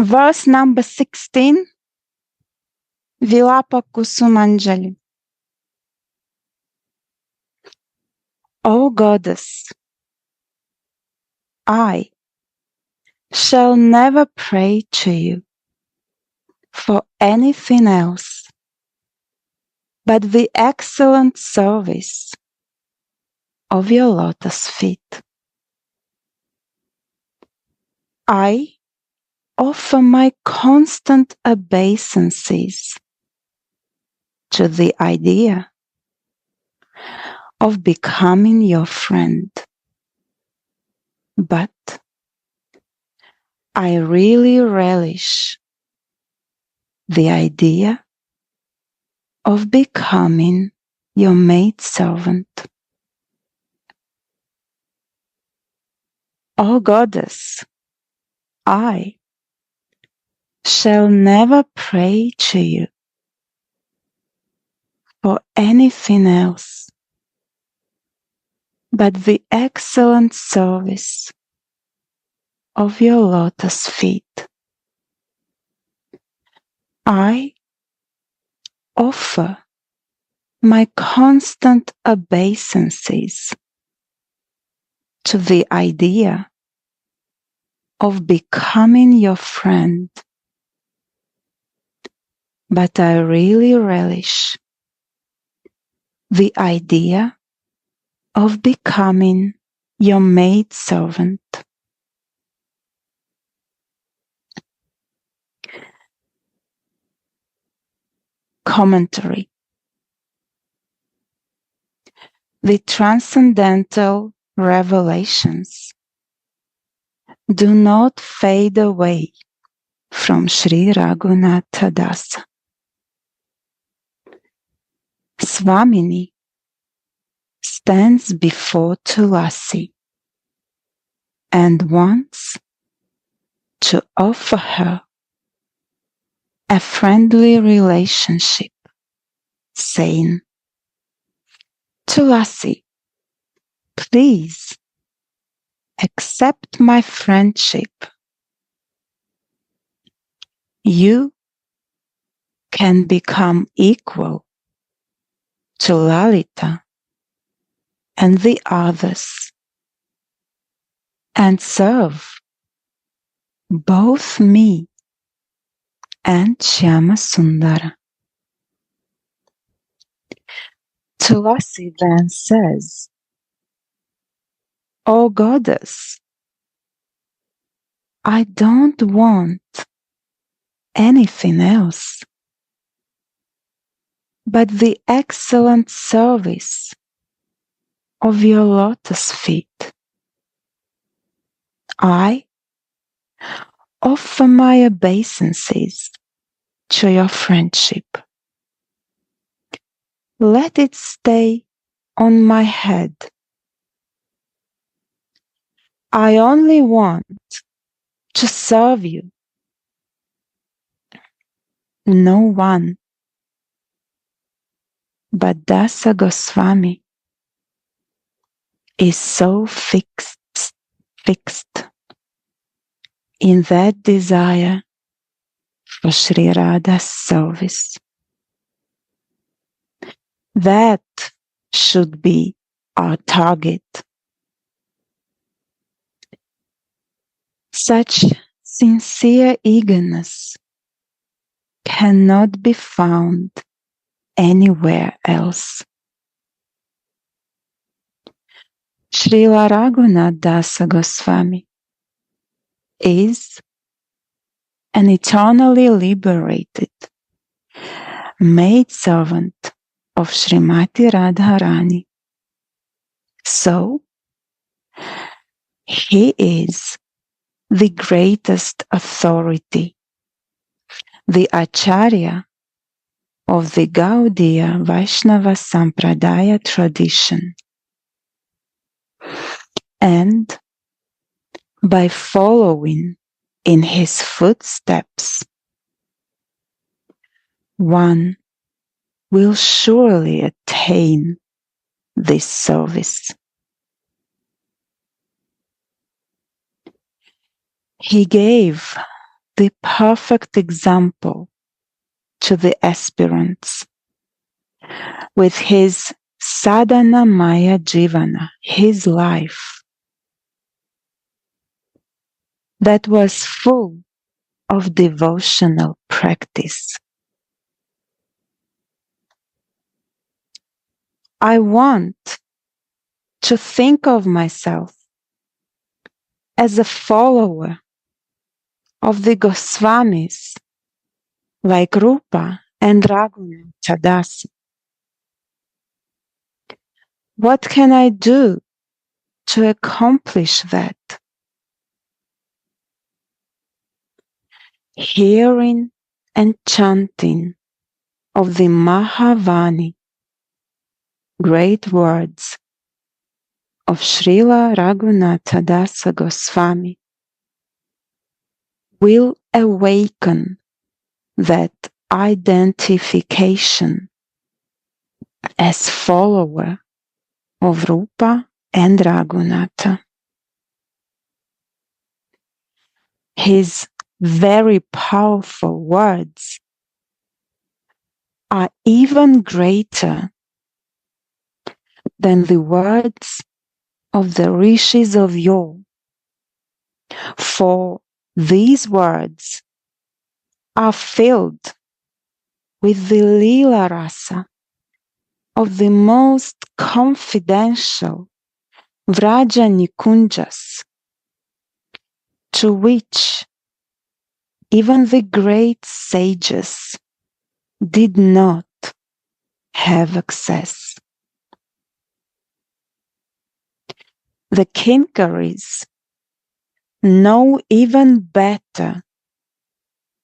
Verse number 16, Vilapa Kusumanjali. O Goddess, I shall never pray to you for anything else but the excellent service of your lotus feet. I offer my constant obeisances to the idea of becoming your friend. But I really relish the idea of becoming your maidservant. O Goddess, I shall never pray to you for anything else but the excellent service of your lotus feet. I offer my constant obeisances to the idea of becoming your friend, but I really relish the idea of becoming your maidservant. Commentary. The transcendental revelations do not fade away from Sri Raghunatha Dasa. Swamini stands before Tulasi and wants to offer her a friendly relationship, saying, Tulasi, please accept my friendship. You can become equal to Lalita and the others and serve both me and Shyamasundara. Tulasi then says, O Goddess, I don't want anything else but the excellent service of your lotus feet. I offer my obeisances to your friendship. Let it stay on my head. I only want to serve you. No one but Dasa Goswami is so fixed in that desire for Sri Radha's service. That should be our target. Such sincere eagerness cannot be found anywhere else. Srila Raghunath Dasa Goswami is an eternally liberated maidservant of Srimati Radharani. So, he is the greatest authority, the Acharya of the Gaudiya Vaishnava Sampradaya tradition. And by following in his footsteps, one will surely attain this service. He gave the perfect example to the aspirants with his sadhana maya jivana, his life, that was full of devotional practice. I want to think of myself as a follower of the Goswamis like Rupa and Raghunatha Das. What can I do to accomplish that? Hearing and chanting of the Mahavani, great words of Srila Raghunatha Dasa Goswami, will awaken that identification as follower of Rupa and Raghunatha. His very powerful words are even greater than the words of the rishis of yore, for these words are filled with the lila rasa of the most confidential Vraja Nikunjas, to which even the great sages did not have access. The Kinkaris know even better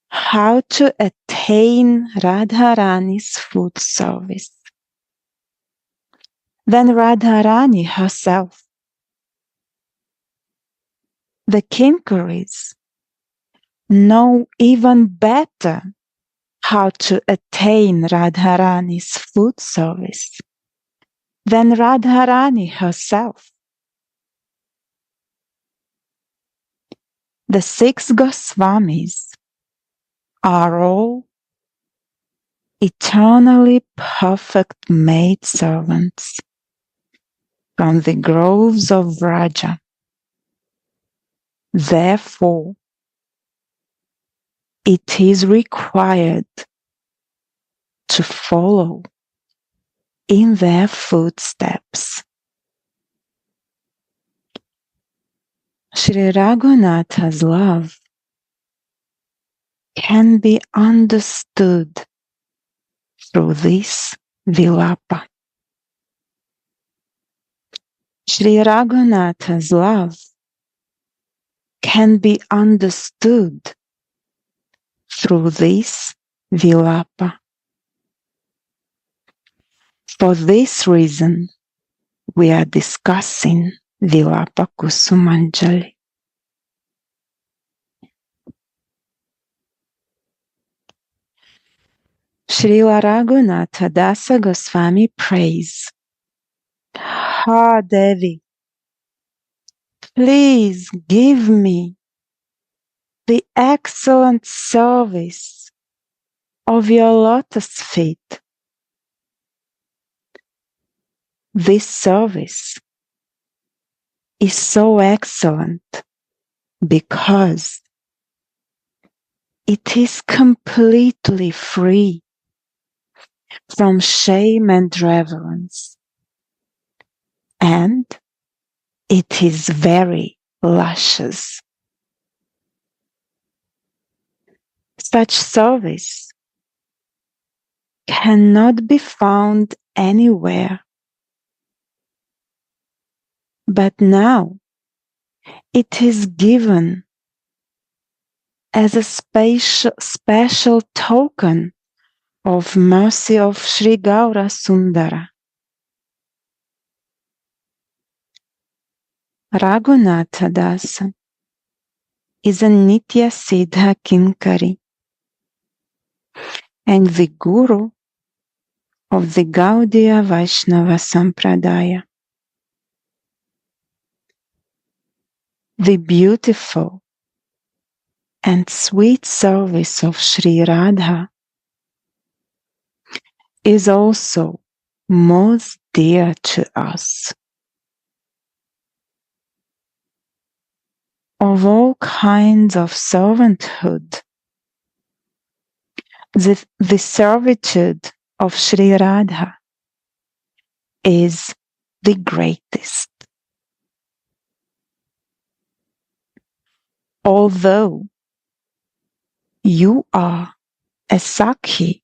how to attain Radharani's food service than Radharani herself. The Kinkaris know even better how to attain Radharani's food service than Radharani herself. The 6 Goswamis are all eternally perfect maidservants from the groves of Vraja. Therefore, it is required to follow in their footsteps. Sri Raghunatha's love can be understood through this Vilapa. Sri Raghunatha's love can be understood through this Vilapa. For this reason, we are discussing Vilapa Kusumanjali. Srila Raghunatha Dasa Goswami prays, Ha Devi, please give me the excellent service of your lotus feet. This service is so excellent because it is completely free from shame and reverence, and it is very luscious. Such service cannot be found anywhere, but now it is given as a special token of mercy of Sri Gaura Sundara. Raghunatha Dasa is a Nitya Siddha Kinkari and the Guru of the Gaudiya Vaishnava Sampradaya. The beautiful and sweet service of Sri Radha is also most dear to us. Of all kinds of servanthood, the servitude of Sri Radha is the greatest. Although you are a Sakhi,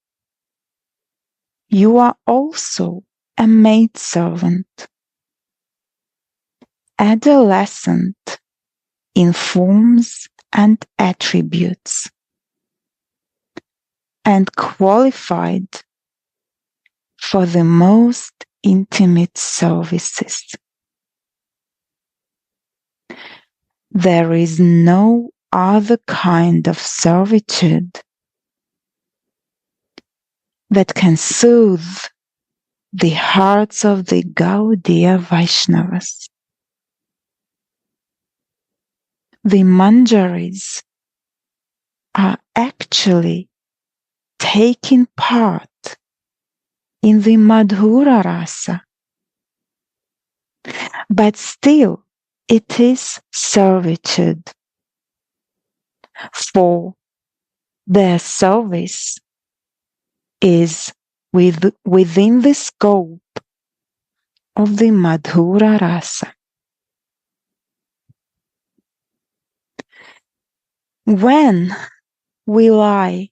you are also a maidservant, adolescent in forms and attributes, and qualified for the most intimate services. There is no other kind of servitude that can soothe the hearts of the Gaudiya Vaishnavas. The manjaris are actually taking part in the Madhura Rasa, but still it is servitude, for their service is within the scope of the Madhura Rasa. When will I,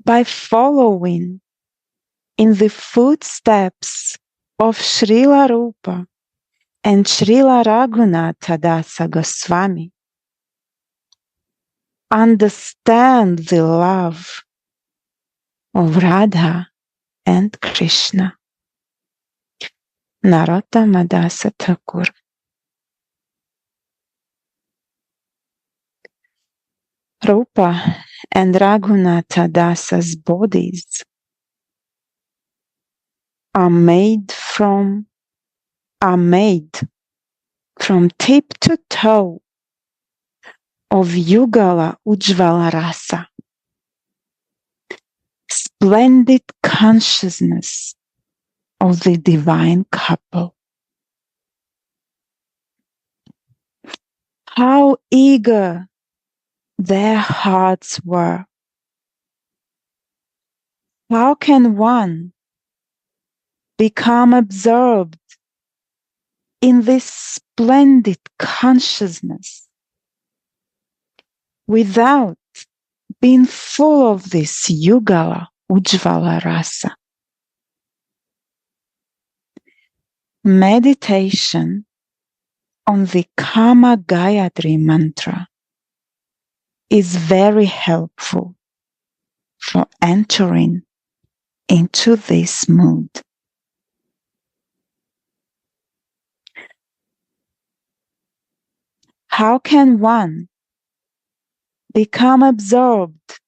by following in the footsteps of Srila Rupa and Srila Raghunatha Dasa Goswami, understand the love of Radha and Krishna? Narottama Dasa Thakur. Rupa and Raghunatha Dasa's bodies are made from tip to toe of Yugala Ujjvala Rasa, splendid consciousness of the divine couple. How eager their hearts were! How can one become absorbed in this splendid consciousness without being full of this Yugala Ujjvala Rasa? Meditation on the Kama Gayatri mantra is very helpful for entering into this mood. How can one become absorbed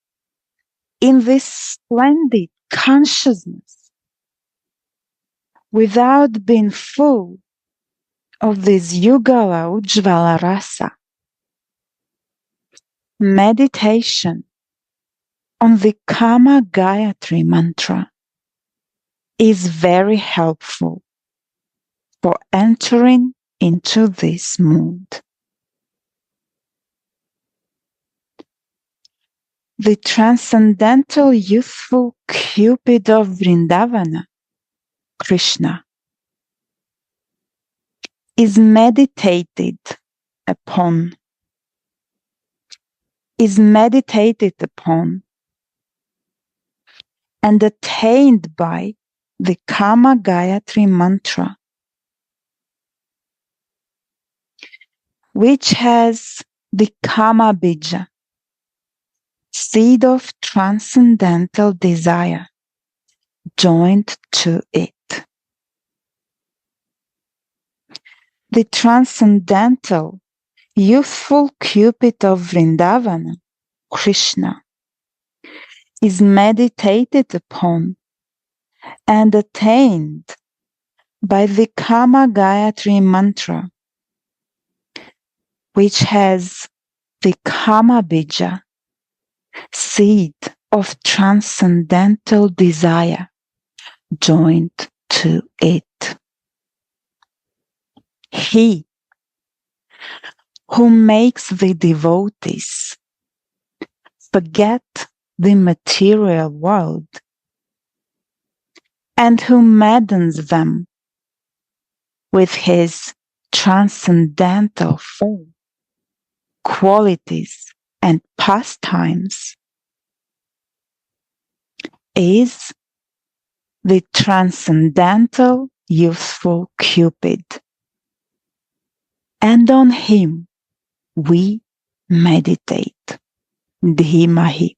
in this splendid consciousness without being full of this Yugala Ujjvala Rasa? Meditation on the Kama Gayatri mantra is very helpful for entering into this mood. The transcendental youthful Cupid of Vrindavana, Krishna, is meditated upon and attained by the Kama Gayatri mantra, which has the Kama Bija, seed of transcendental desire, joined to it. The transcendental youthful Cupid of Vrindavana, Krishna, is meditated upon and attained by the Kama Gayatri mantra, which has the Kamabija, seed of transcendental desire, joined to it. He who makes the devotees forget the material world and who maddens them with his transcendental form, qualities, and pastimes is the transcendental youthful Cupid, and on him we meditate. Dhimahi.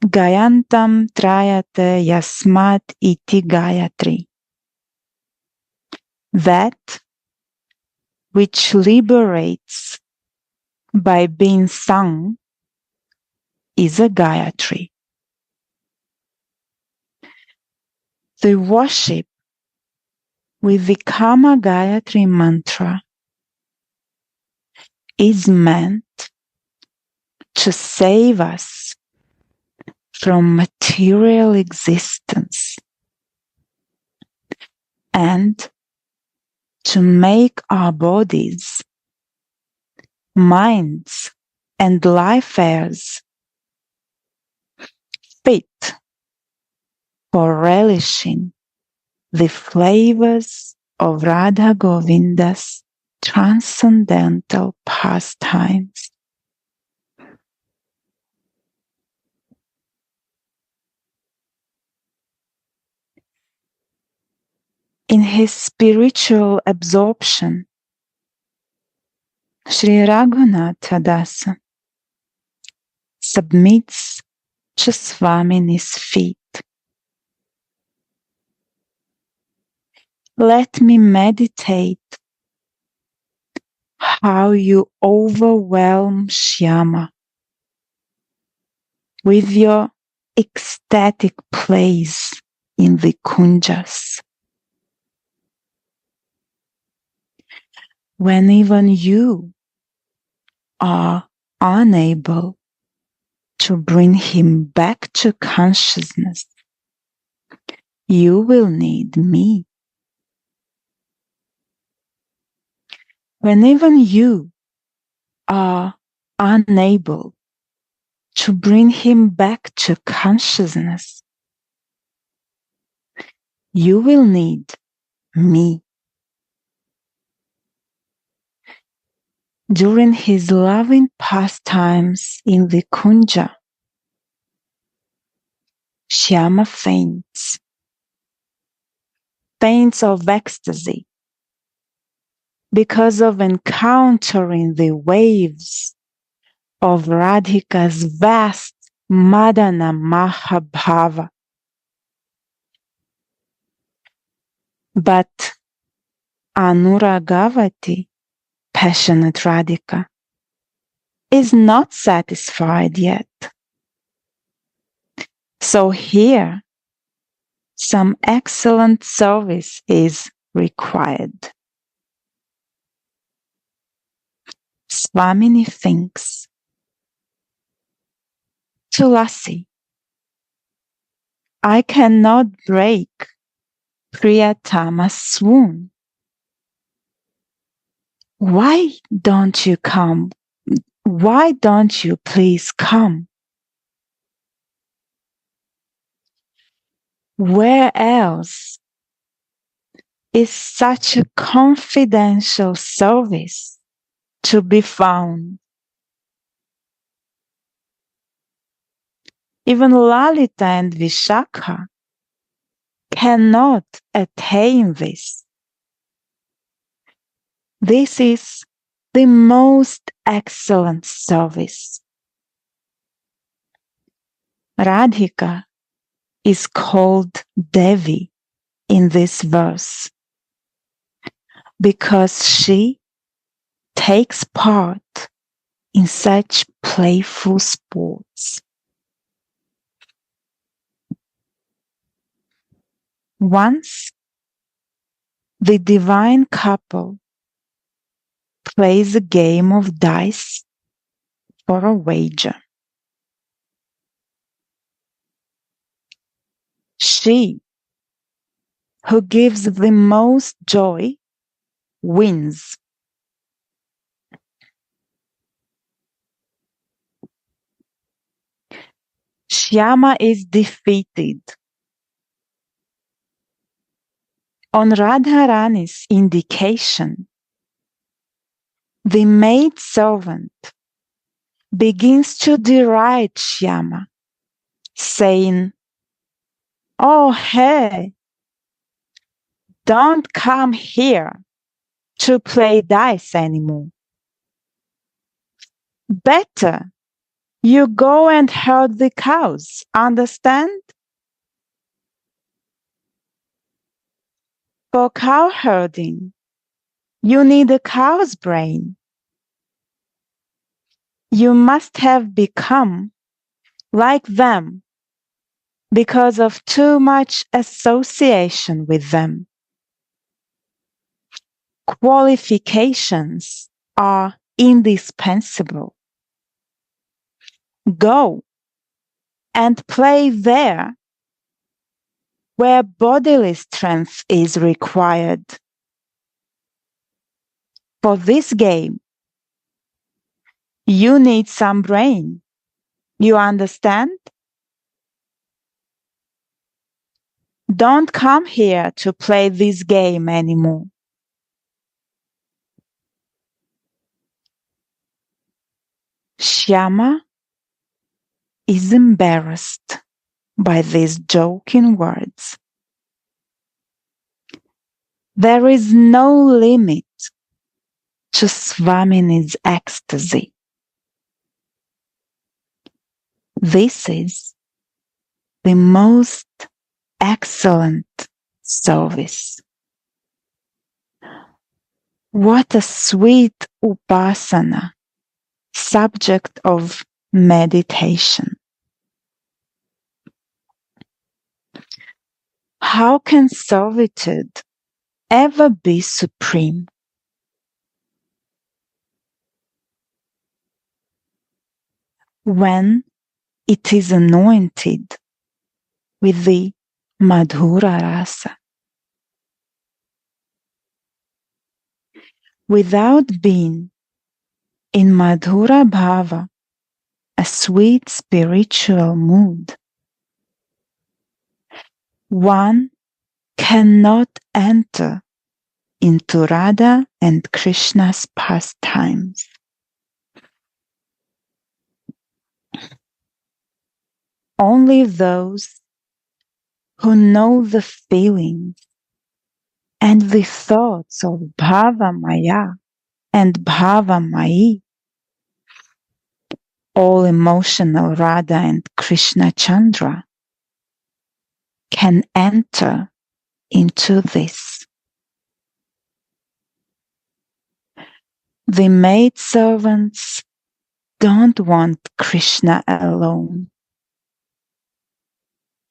Gayantam trayate yasmat iti Gayatri. That which liberates by being sung is a Gayatri. The worship with the Kama Gayatri mantra is meant to save us from material existence and to make our bodies, minds, and life airs fit for relishing the flavors of Radha Govinda's transcendental pastimes. In his spiritual absorption, Sri Raghunatha Dasa submits to Swamini's feet. Let me meditate how you overwhelm Shyama with your ecstatic plays in the kunjas. When even you are unable to bring him back to consciousness, you will need me. When even you are unable to bring him back to consciousness, you will need me. During his loving pastimes in the kunja, Shyama faints of ecstasy because of encountering the waves of Radhika's vast Madana Mahabhava. But Anuragavati, passionate Radhika, is not satisfied yet. So here, some excellent service is required. Swamini thinks, Tulasi, I cannot break Priyatama's swoon. Why don't you come? Why don't you please come? Where else is such a confidential service to be found? Even Lalita and Vishakha cannot attain this. This is the most excellent service. Radhika is called Devi in this verse because she takes part in such playful sports. Once the divine couple plays a game of dice for a wager. She who gives the most joy wins. Shyama is defeated. On Radharani's indication, the maidservant begins to deride Shyama, saying, "Oh, hey, don't come here to play dice anymore. Better you go and herd the cows, understand? For cow herding, you need a cow's brain. You must have become like them because of too much association with them. Qualifications are indispensable. Go and play there where bodily strength is required. For this game, you need some brain. You understand? Don't come here to play this game anymore." Shyama is embarrassed by these joking words. There is no limit to Swamini's ecstasy. This is the most excellent service. What a sweet upasana, subject of meditation. How can servitude ever be supreme? When it is anointed with the Madhura Rasa. Without being in Madhura Bhava, a sweet spiritual mood, one cannot enter into Radha and Krishna's pastimes. Only those who know the feelings and the thoughts of Bhava Maya and Bhava Mayi, all emotional Radha and Krishna Chandra, can enter into this. The maidservants don't want Krishna alone,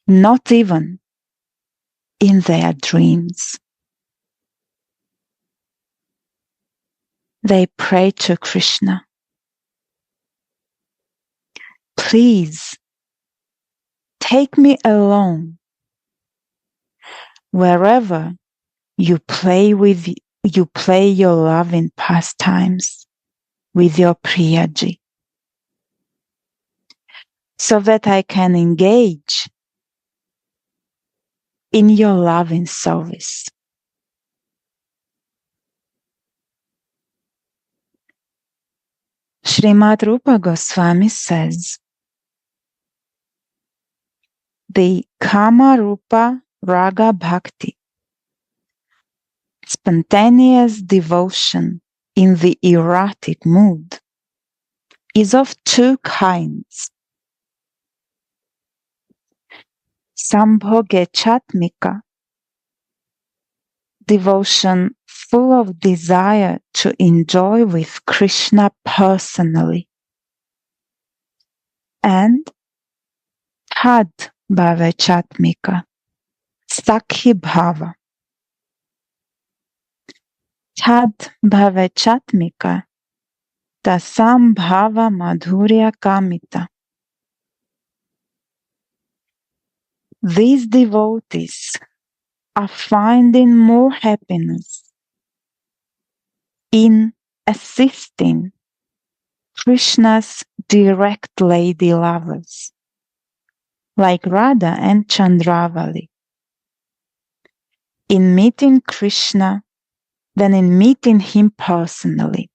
not even in their dreams. They pray to Krishna, "Please take me along wherever you play your loving pastimes with your Priyaji, so that I can engage in your loving service." Srimad Rupa Goswami says, the Kama Rupa Raga Bhakti, spontaneous devotion in the erotic mood, is of two kinds. Sambhogechatmika, devotion full of desire to enjoy with Krishna personally, and Tad Bhavechatmika, Sakhi Bhava, Chad bhave chatmika, tasam bhava madhurya kamita. These devotees are finding more happiness in assisting Krishna's direct lady lovers, like Radha and Chandravali, in meeting Krishna than in meeting him personally.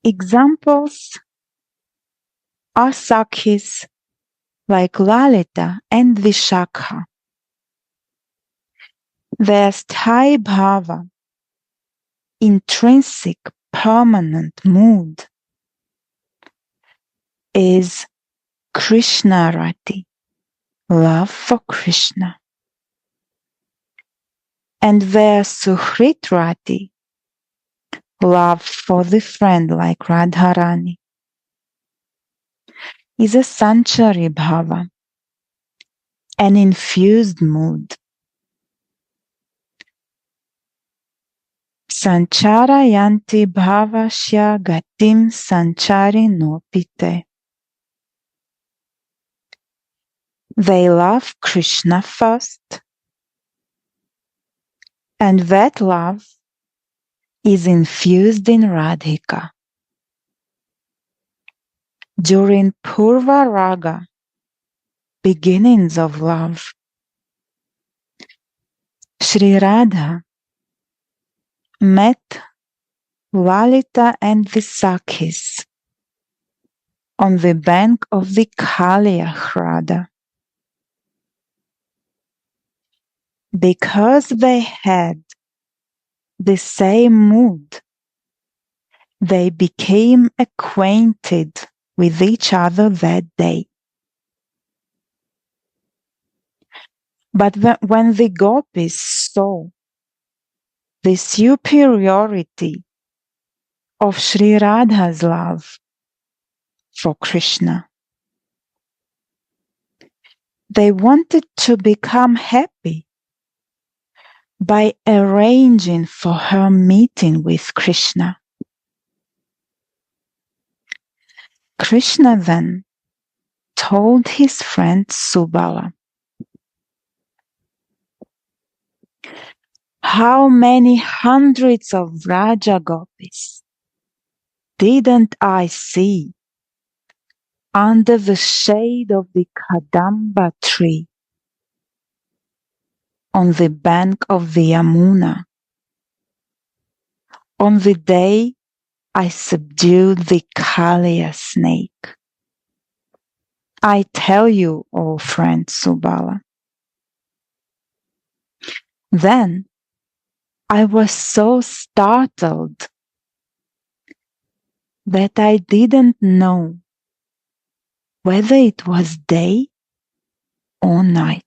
Examples are Sakhis like Lalita and Vishakha. Their sthai bhava, intrinsic permanent mood, is Krishna Rati, love for Krishna. And their Suhrit Rati, love for the friend like Radharani, is a Sanchari bhava, an infused mood. Sancharayanti bhavasya gatim sanchari nopite. They love Krishna first, and that love is infused in Radhika. During Purva Raga, beginnings of love, Sri Radha met Lalita and the Sakhis on the bank of the Kaliya Hrada. Because they had the same mood, they became acquainted with each other that day. But when the gopis saw the superiority of Sri Radha's love for Krishna, they wanted to become happy by arranging for her meeting with Krishna. Krishna then told his friend Subala, "How many hundreds of Raja Gopis didn't I see under the shade of the Kadamba tree on the bank of the Yamuna on the day I subdued the Kaliya snake? I tell you, O friend Subala." Then I was so startled that I didn't know whether it was day or night.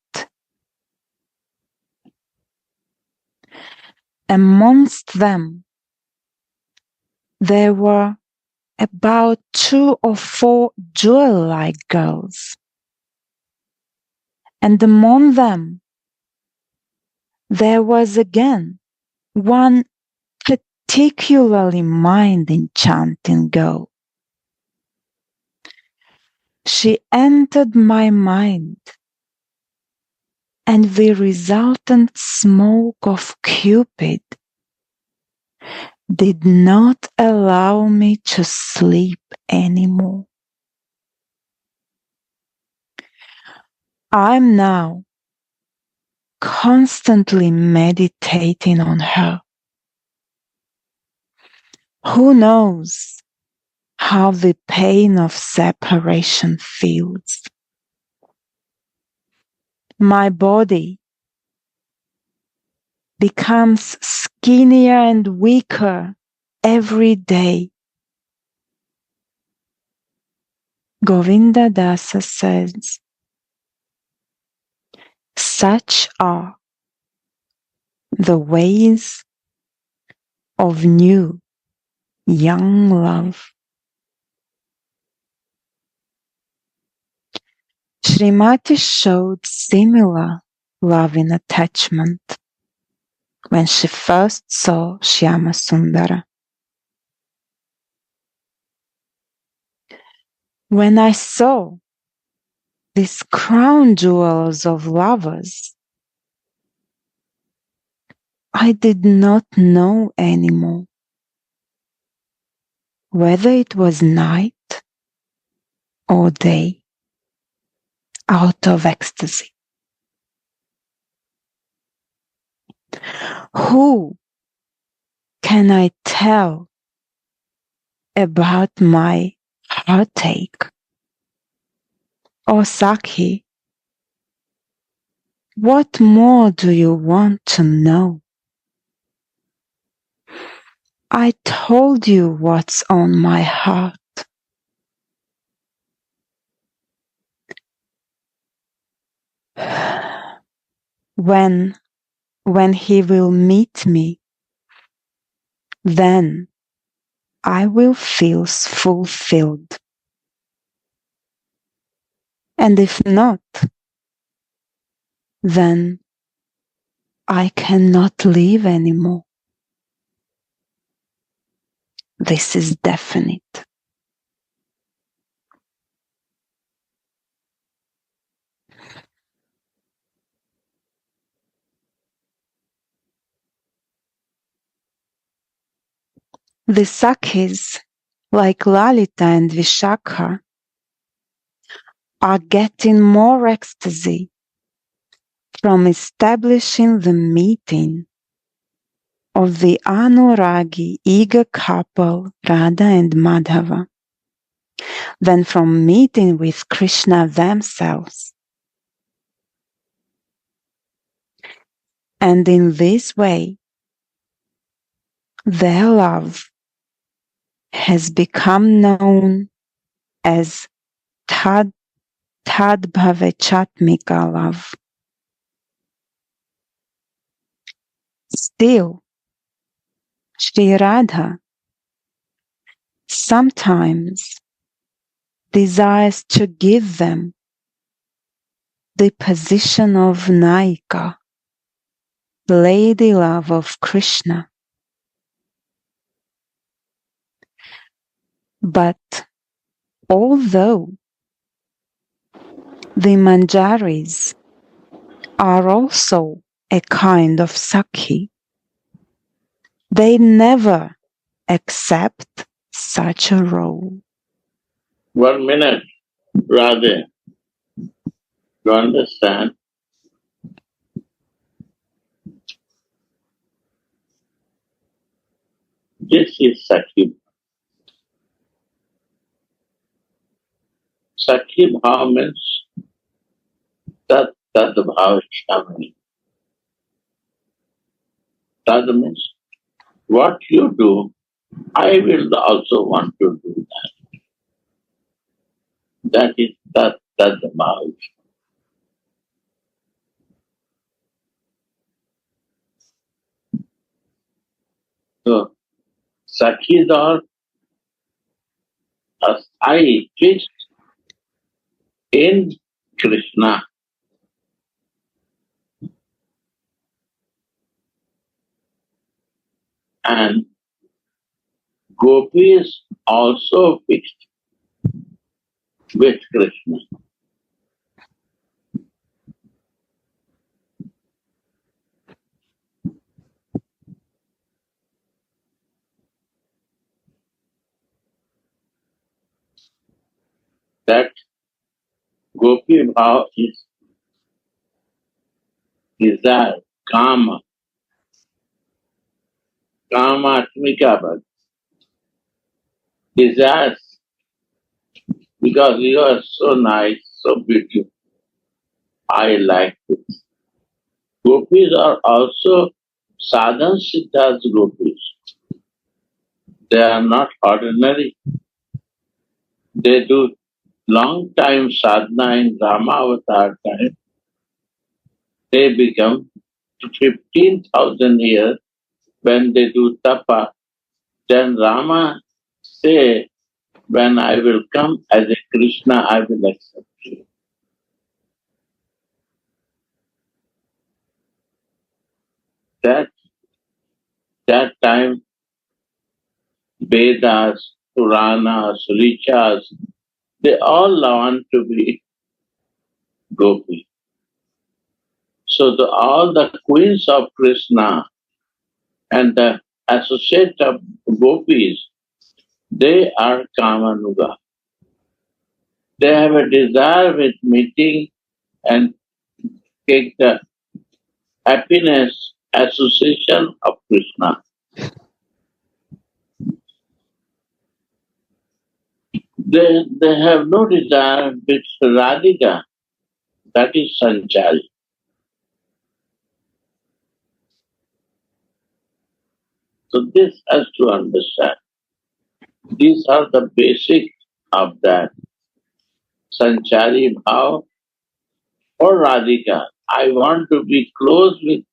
Amongst them, there were about 2 or 4 jewel-like girls, and among them there was again one particularly mind-enchanting girl. She entered my mind, and the resultant smoke of Cupid did not allow me to sleep anymore. I'm now constantly meditating on her. Who knows how the pain of separation feels? My body becomes skinnier and weaker every day. Govinda Dasa says, "Such are the ways of new, young love." Sri Srimati showed similar loving attachment when she first saw Shyama Sundara. When I saw these crown jewels of lovers, I did not know anymore whether it was night or day, out of ecstasy. Who can I tell about my heartache? Or Sakhi, what more do you want to know? I told you what's on my heart. When he will meet me, then I will feel fulfilled. And if not, then I cannot live anymore. This is definite. The Sakhis, like Lalita and Vishakha, are getting more ecstasy from establishing the meeting of the Anuragi eager couple Radha and Madhava than from meeting with Krishna themselves. And in this way, their love has become known as Tadbhavachatmika love. Still, Sri Radha sometimes desires to give them the position of Naika, lady love of Krishna. But although the Manjaris are also a kind of Sakhi, they never accept such a role. 1 minute, Radhe. You understand? This is Sakhi. Sakhi Bhav means Tat Bhav Shamini. Tad means what you do, I will also want to do that. That is Tat Bhav. So, Sakhis are I fixed in Krishna. And gopis also fixed with Krishna. That gopi bhav is desire, kama, atmika bhav. Desires because you are so nice, so beautiful. I like this. Gopis are also sadhan siddhas gopis. They are not ordinary. They do long time sadhana in Rama avatar time. They become 15,000 years when they do tapa. Then Rama say, when I will come as a Krishna, I will accept you. that time Vedas, Puranas, Rishas, they all want to be Gopi. So all the queens of Krishna and the associate of Gopis, they are Kamanuga. They have a desire with meeting and take the happiness association of Krishna. They have no desire with Radhika, that is Sanchari. So this has to understand. These are the basic of that. Sanchari Bhav or Radhika. I want to be close with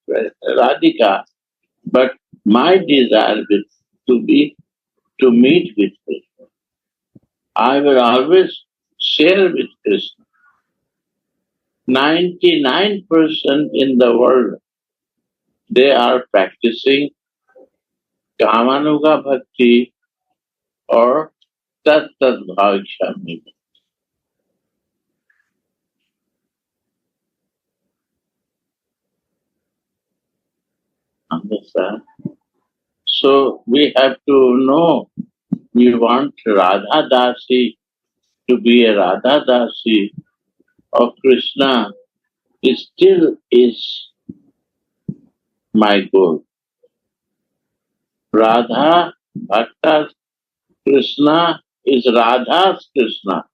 Radhika, but my desire is to meet with Krishna. I will always share with Krishna. 99% in the world, they are practicing Kamanuga Bhakti or Tat Tat Bhavishami. Understand? So we have to know we want Radha Dasi to be a Radha Dasi of Krishna. It still is my goal. Radha Bhakta Krishna is Radha's Krishna.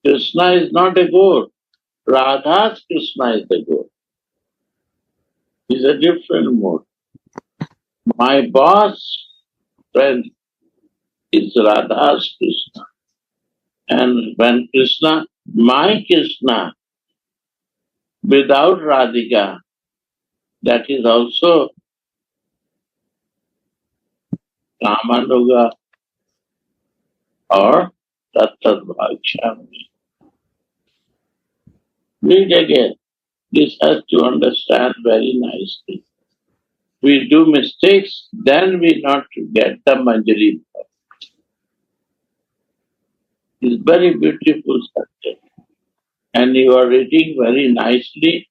Krishna is not a goal. Radha's Krishna is the goal. It's a different mode. My boss friend is Radha's Krishna. And when Krishna, my Krishna, without Radhika, that is also Kamanuga or Tattat Bhakshami. Read again. This has to understand very nicely. We do mistakes, then we not get the Manjari. It's very beautiful subject. And you are reading very nicely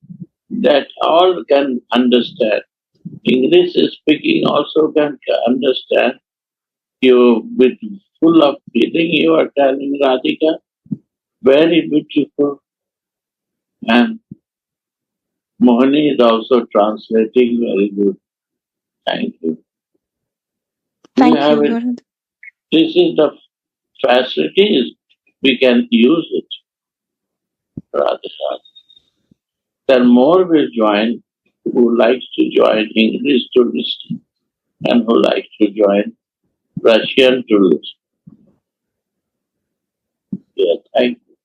that all can understand. English speaking also can understand. You with full of feeling you are telling Radhika, very beautiful. And Mohani is also translating very good. Thank you. Thank you, Guru. This is the facilities, we can use it. Radha. Then more will join who likes to join English to listen and who likes to join Russian to listen. Yeah, thank you.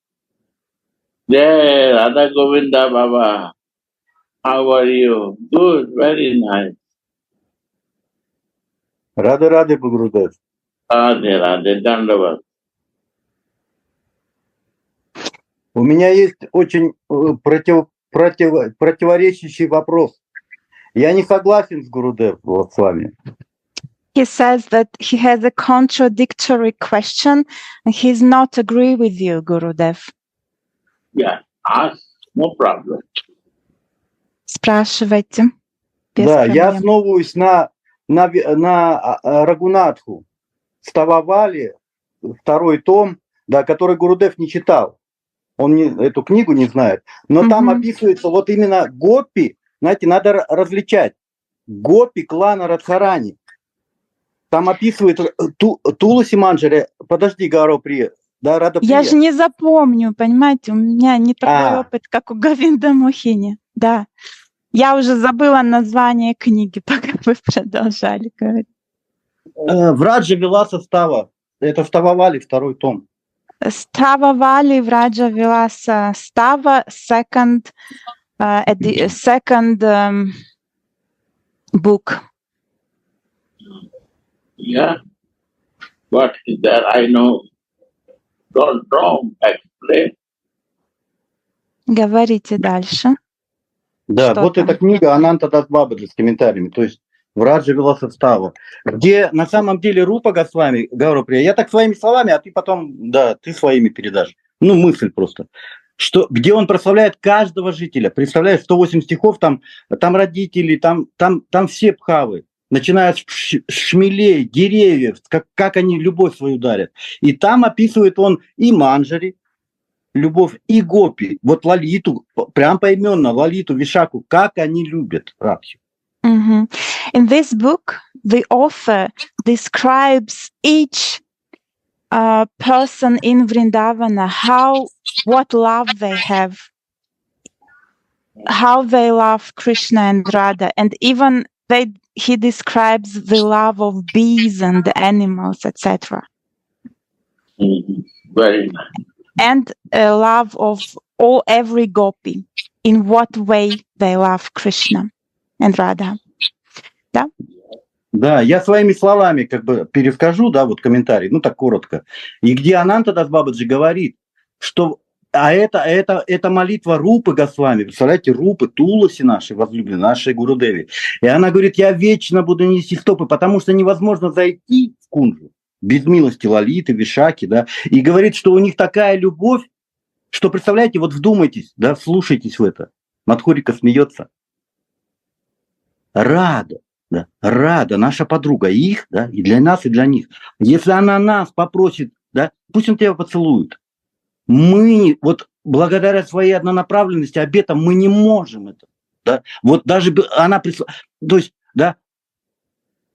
There, Radha Govinda Baba. How are you? Good, very nice. Radhe Gurudev. Radhe, Dandavad. У меня есть очень противоречащий вопрос. Я не согласен с Гурудев с вами. He says that he has a contradictory question and he's not agree with you, Gurudev. Yeah, ask, no problem. Спрашивайте. Да, я основываюсь на Рагунатху, Стававали, второй том, да, который Гурудев не читал. Он эту книгу не знает. Но там описывается вот именно гопи. Знаете, надо различать. Гопи клана Радхарани. Там описывается Туласи Манджари. Подожди, Гаро, привет. Да, рада привет. Я же не запомню, понимаете, у меня не такой опыт, как у Говинда Мохини. Да. Я уже забыла название книги, пока вы продолжали говорить. Враджа Виласа Става. Это Стававали, второй том. Стававали Враджа Виласа Става, second book. Yeah. What is that? I know. Don't wrong. Explain. Говорите дальше. Да, Что вот там? эта книга Ананта Дас Бабаджи с комментариями, то есть Враджа Виласастава, где на самом деле Рупа Госвами, Гаураприя, я так своими словами, а ты потом, да, ты своими передашь. Ну, мысль просто. Что, где он прославляет каждого жителя. Представляешь, 108 стихов, там родители, там все пхавы. Начиная с шмелей, деревьев, как они любовь свою дарят. И там описывает он и Манджари, любовь, и Гопи. Вот Лалиту, прям поименно, Лалиту, Вишаку, как они любят Радхи. In this book, the author describes each person in Vrindavana, what love they have, how they love Krishna and Radha, and even he describes the love of bees and animals, etc. Very nice. And a love of every gopi, in what way they love Krishna and Radha. Да? Да, я своими словами как бы перескажу, да, вот комментарий, ну так коротко. И где Ананта Дас Бабаджи говорит, что это молитва Рупы Госвами, представляете, Рупы, Туласи нашей возлюбленной, нашей Гурудеви. И она говорит, я вечно буду нести стопы, потому что невозможно зайти в кунжу без милости Лалиты, Вишаки, да, и говорит, что у них такая любовь, что, представляете, вот вдумайтесь, да, вслушайтесь в это. Мадхурика смеется. Рада, да, Рада, наша подруга, их, да, и для нас, и для них. Если она нас попросит, да, пусть он тебя поцелует. Мы, вот благодаря своей однонаправленности, обетам, мы не можем это. Да? Вот даже она пришла, то есть, да,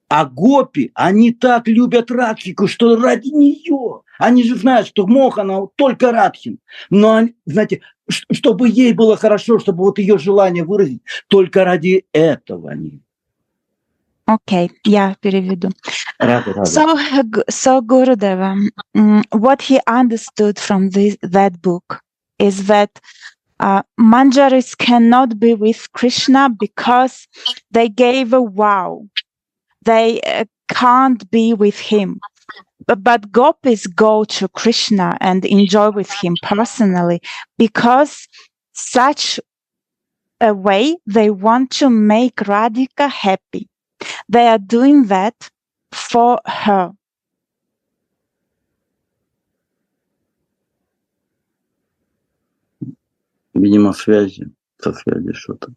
а гопи, они так любят Радхику, что ради нее, они же знают, что Мохана только Радхин, но, знаете, чтобы ей было хорошо, чтобы вот ее желание выразить, только ради этого они. Okay, я переведу. Рада. So Gurudeva, what he understood from that book is that Manjaris cannot be with Krishna because they gave a vow. They can't be with him. But gopis go to Krishna and enjoy with him personally because such a way they want to make Radhika happy. They are doing that for her. Видимо, со связи что-то.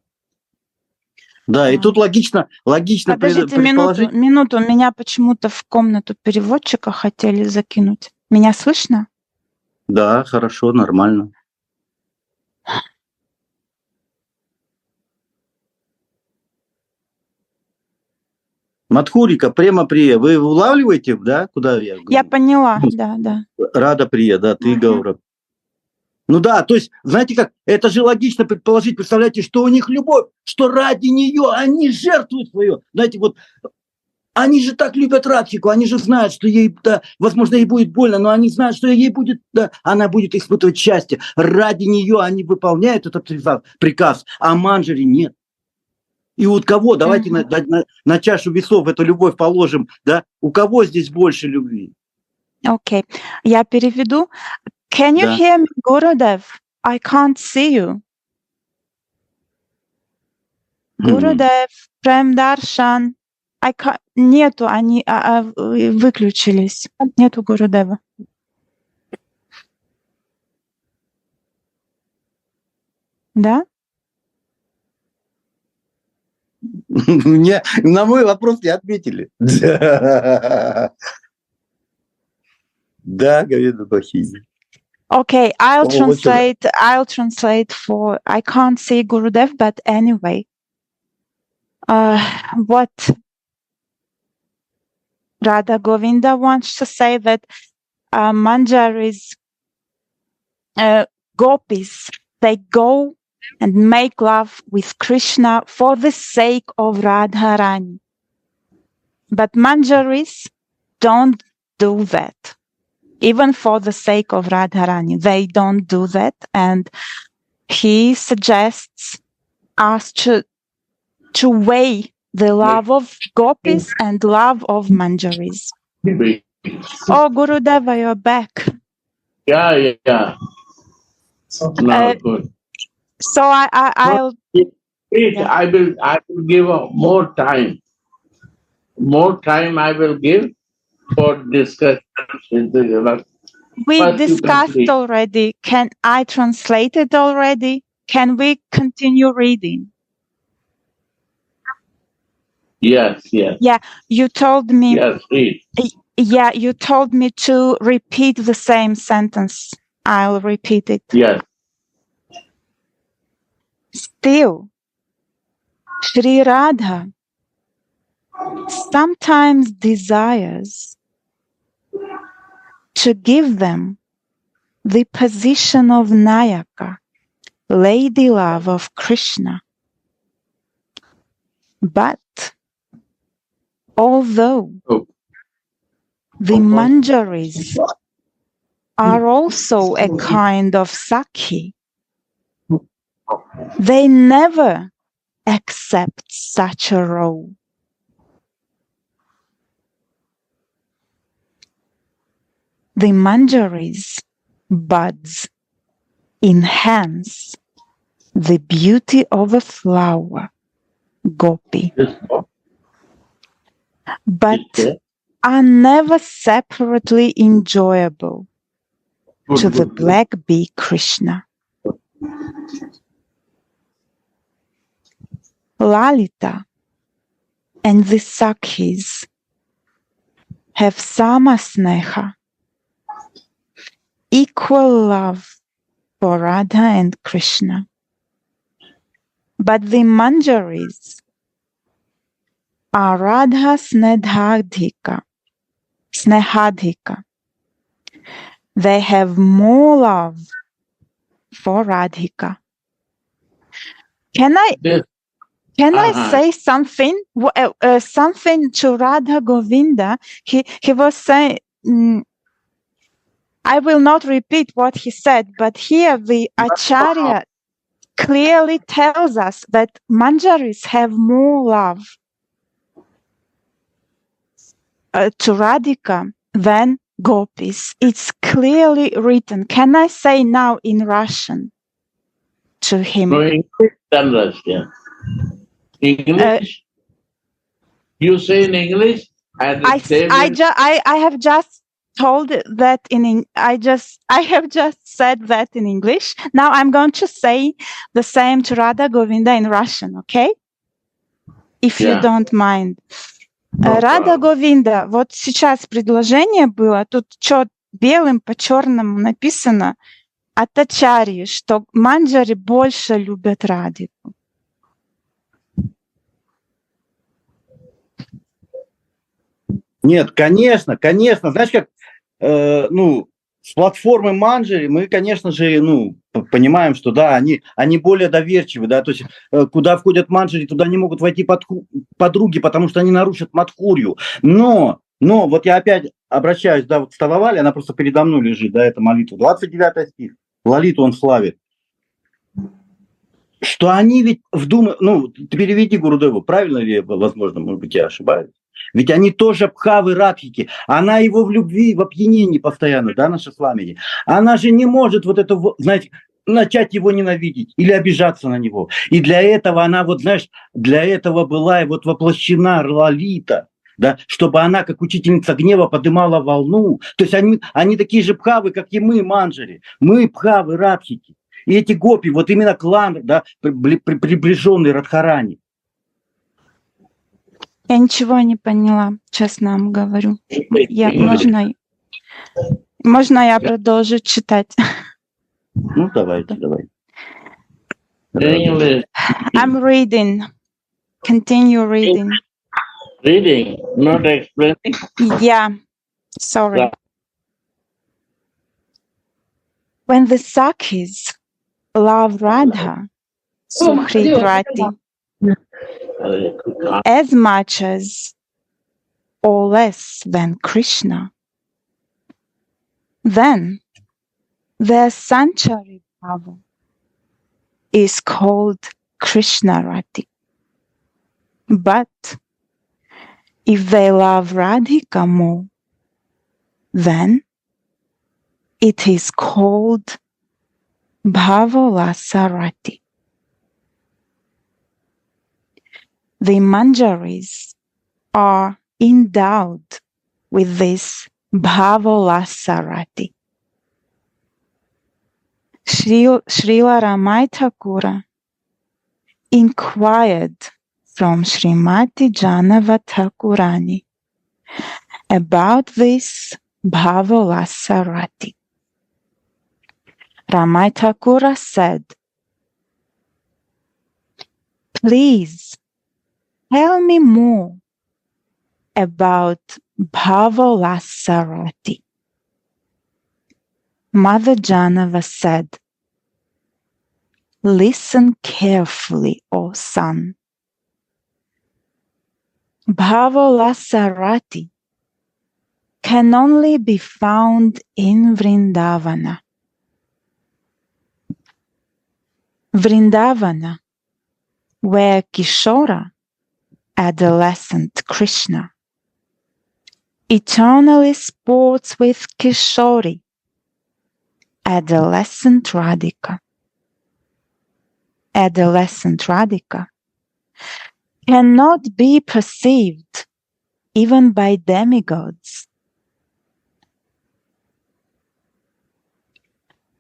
Да, и тут логично Подождите предположить... минуту, меня почему-то в комнату переводчика хотели закинуть. Меня слышно? Да, хорошо, нормально. Мадхурика, према прия, вы улавливаете, да, куда я говорю? Я поняла, да. Рада прия, да, ты, Гаура. Ну да, то есть, знаете как, это же логично предположить, представляете, что у них любовь, что ради нее они жертвуют свое. Знаете, вот, они же так любят Радхику, они же знают, что ей, да, возможно, ей будет больно, но они знают, что ей будет, да, она будет испытывать счастье. Ради нее они выполняют этот приказ, а Манджари нет. И вот кого, давайте на чашу весов эту любовь положим, да, у кого здесь больше любви? Окей, я переведу. Can you hear me, Gurudev? I can't see you. Gurudev, Prem Darshan. Нету, они выключились. Нету Гурудева. Да? Мне на мой вопрос не ответили. Да, Говеда Бахини. Okay, I'll translate for, I can't see Gurudev, but anyway. What Radha Govinda wants to say that Manjaris, gopis, they go and make love with Krishna for the sake of Radharani. But Manjaris don't do that. Even for the sake of Radharani, they don't do that. And he suggests us to weigh the love of gopis and love of Manjaris. Oh, Gurudeva, you're back. Yeah. No, good. So I'll Wait, Yeah. I will give more time. More time I will give for discussion with the We first you discussed complete. already. Can I translate it already? Can we continue reading? Yes, yes, Yeah, you told me. yes, read. Yeah, you told me to repeat the same sentence. I'll repeat it. Yes. Still, Sri Radha sometimes desires to give them the position of Nayaka, lady love of Krishna. But although Oh. the manjaris are also a kind of Sakhi, they never accept such a role. The manjaris buds enhance the beauty of a flower, gopi, This book but is there. are never separately enjoyable to the Good. black bee Krishna. Lalita and the Sakhis have sama sneha, equal love for Radha and Krishna. But the manjaris are Radha snehadhika. They have more love for Radhika. Can I This say something? Something to Radha Govinda. He was saying. I will not repeat what he said, but here the Acharya clearly tells us that manjaris have more love to Radhika than gopis. It's clearly written. Can I say now in Russian to him? no English then Russian. English. You say in English and I have just told that I have just said that in English. Now I'm going to say the same to Radha Govinda in Russian, okay? If you don't mind. Рада Говинда, вот сейчас предложение было, тут белым по черному написано от Ачарьи, что манджари больше любят Радику. Нет, конечно, конечно. Знаешь, как, с платформы Манджери мы, конечно же, понимаем, что да, они более доверчивы, да, то есть куда входят Манджери, туда не могут войти подруги, потому что они нарушат Мадхурью. Но вот я опять обращаюсь, да, вот к Стававале, она просто передо мной лежит, да, эта молитва. 29 стих. Лолиту он славит. Что они ведь вдумают, ты переведи Гурудеву, правильно ли, возможно, может быть, я ошибаюсь? Ведь они тоже пхавы радхики. Она его в любви, в опьянении постоянно, да, наша Сламени. Она же не может вот это, знаете, начать его ненавидеть или обижаться на него. И для этого она, вот знаешь, для этого была и вот воплощена Лолита, да, чтобы она, как учительница гнева, поднимала волну. То есть они такие же пхавы, как и мы, манджари. Мы пхавы радхики. И эти гопи, вот именно клан, да, приближенный Радхарани. Я ничего не поняла, честно вам говорю. Можно я продолжу читать? Ну, давайте. I'm reading. Continue reading. Reading, not explaining. Yeah, sorry. When the Sakhis love Radha, Sukhritrati, as much as or less than Krishna, then their Sanchari Bhava is called Krishnarati. But if they love Radhika more, then it is called Bhavalasarati. the manjaris are endowed with this bhavalasarati. Srila Ramai Thakura inquired from Srimati Janava Thakurani about this bhavalasarati. Ramai Thakura said, "Please tell me more about bhavalasarati." Mother Janava said, "Listen carefully, O son. Bhavalasarati can only be found in Vrindavana. Vrindavana, where Kishora, adolescent Krishna, eternally sports with Kishori, adolescent Radhika. Adolescent Radhika cannot be perceived even by demigods.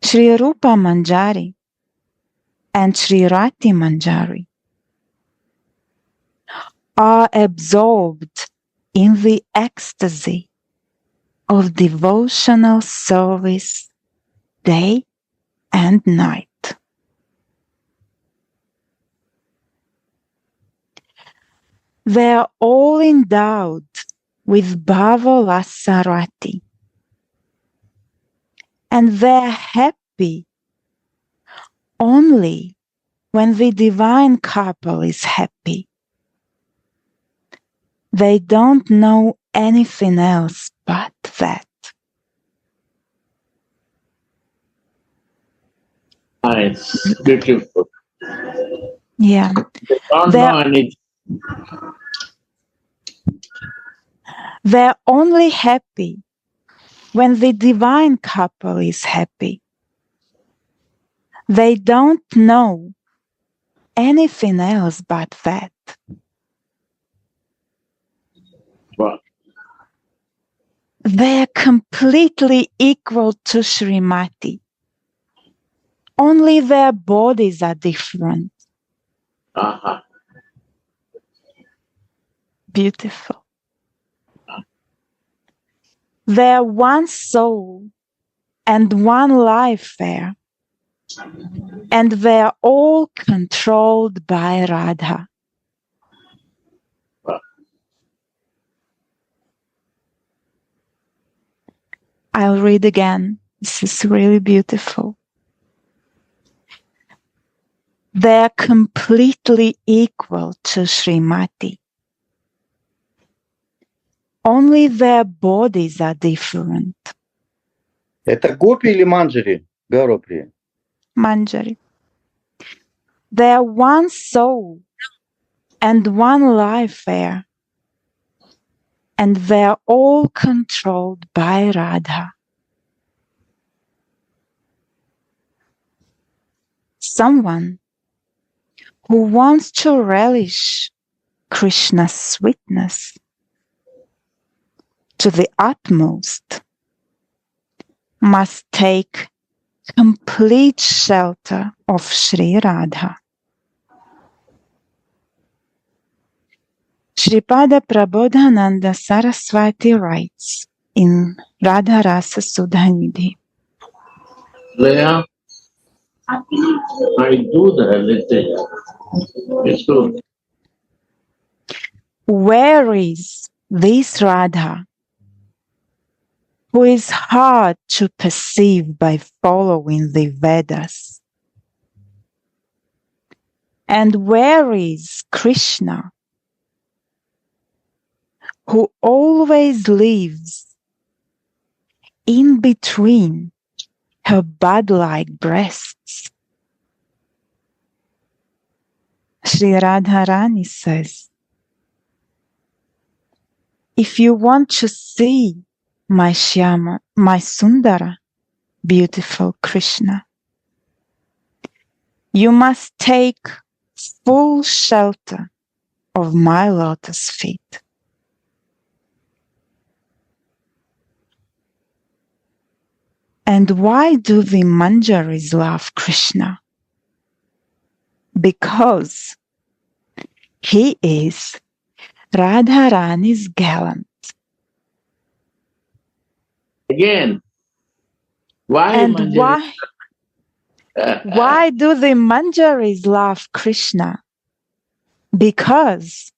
Sri Rupa Manjari and Sri Rati Manjari are absorbed in the ecstasy of devotional service day and night. They are all endowed with bhavalasarati, and they're happy only when the divine couple is happy. They don't know anything else but that. Nice, beautiful. Yeah. They don't know anything. They're only happy when the divine couple is happy. They don't know anything else but that. Wow. They're completely equal to Srimati. Only their bodies are different. Uh-huh. Beautiful. They're one soul and one life there, and they're all controlled by Radha. Wow. I'll read again. This is really beautiful. They're completely equal to Srimati. Only their bodies are different. Это гопи или манджари, Гауроприя? Manjari. They're one soul and one life there, and they're all controlled by Radha. Someone who wants to relish Krishna's sweetness to the utmost must take complete shelter of Sri Radha. Shripada Prabodhananda Saraswati writes in Radha Rasa Sudhanidhi, Leah, I do the little. It's good. where is this Radha who is hard to perceive by following the Vedas? And where is Krishna, who always lives in between her bud-like breasts? Sri Radharani says, if you want to see my Shyama, my Sundara, beautiful Krishna, you must take full shelter of my lotus feet. And why do the Manjaris love Krishna? Because he is Radharani's gallant. Again, why And Manjari? why do the Manjaris love Krishna? Because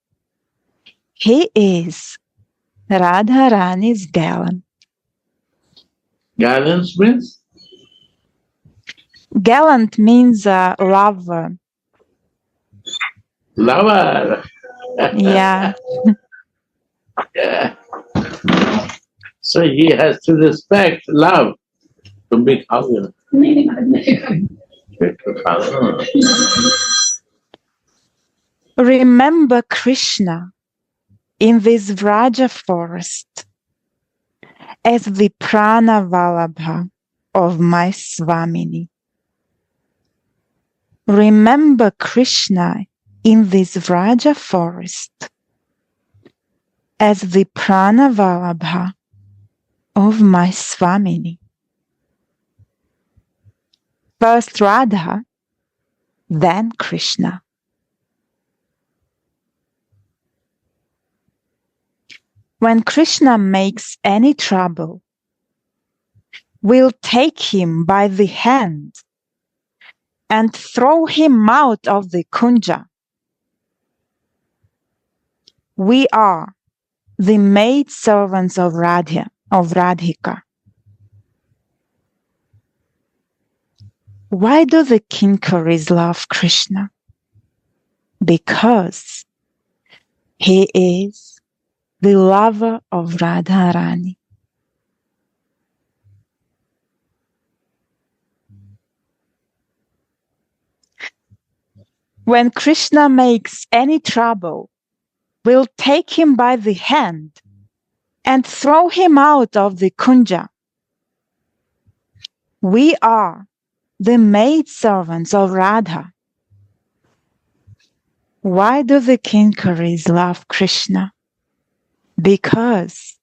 he is Radharani's gallant. Gallants means? Gallant means lover. Lover. Yeah. Yeah. So he has to respect love to become. Remember Krishna in this Vraja forest as the prana Vilapa of my Swamini. Remember Krishna in this Vraja forest as the prana Vilapa of my Swamini. First Radha, then Krishna. When Krishna makes any trouble, we'll take him by the hand and throw him out of the kunja. We are the maidservants of Radhika. Why do the Kinkaris love Krishna? Because he is the lover of Radharani. When Krishna makes any trouble, we'll take him by the hand and throw him out of the kunja. We are the maidservants of Radha. Why do the Kinkaris love Krishna? Because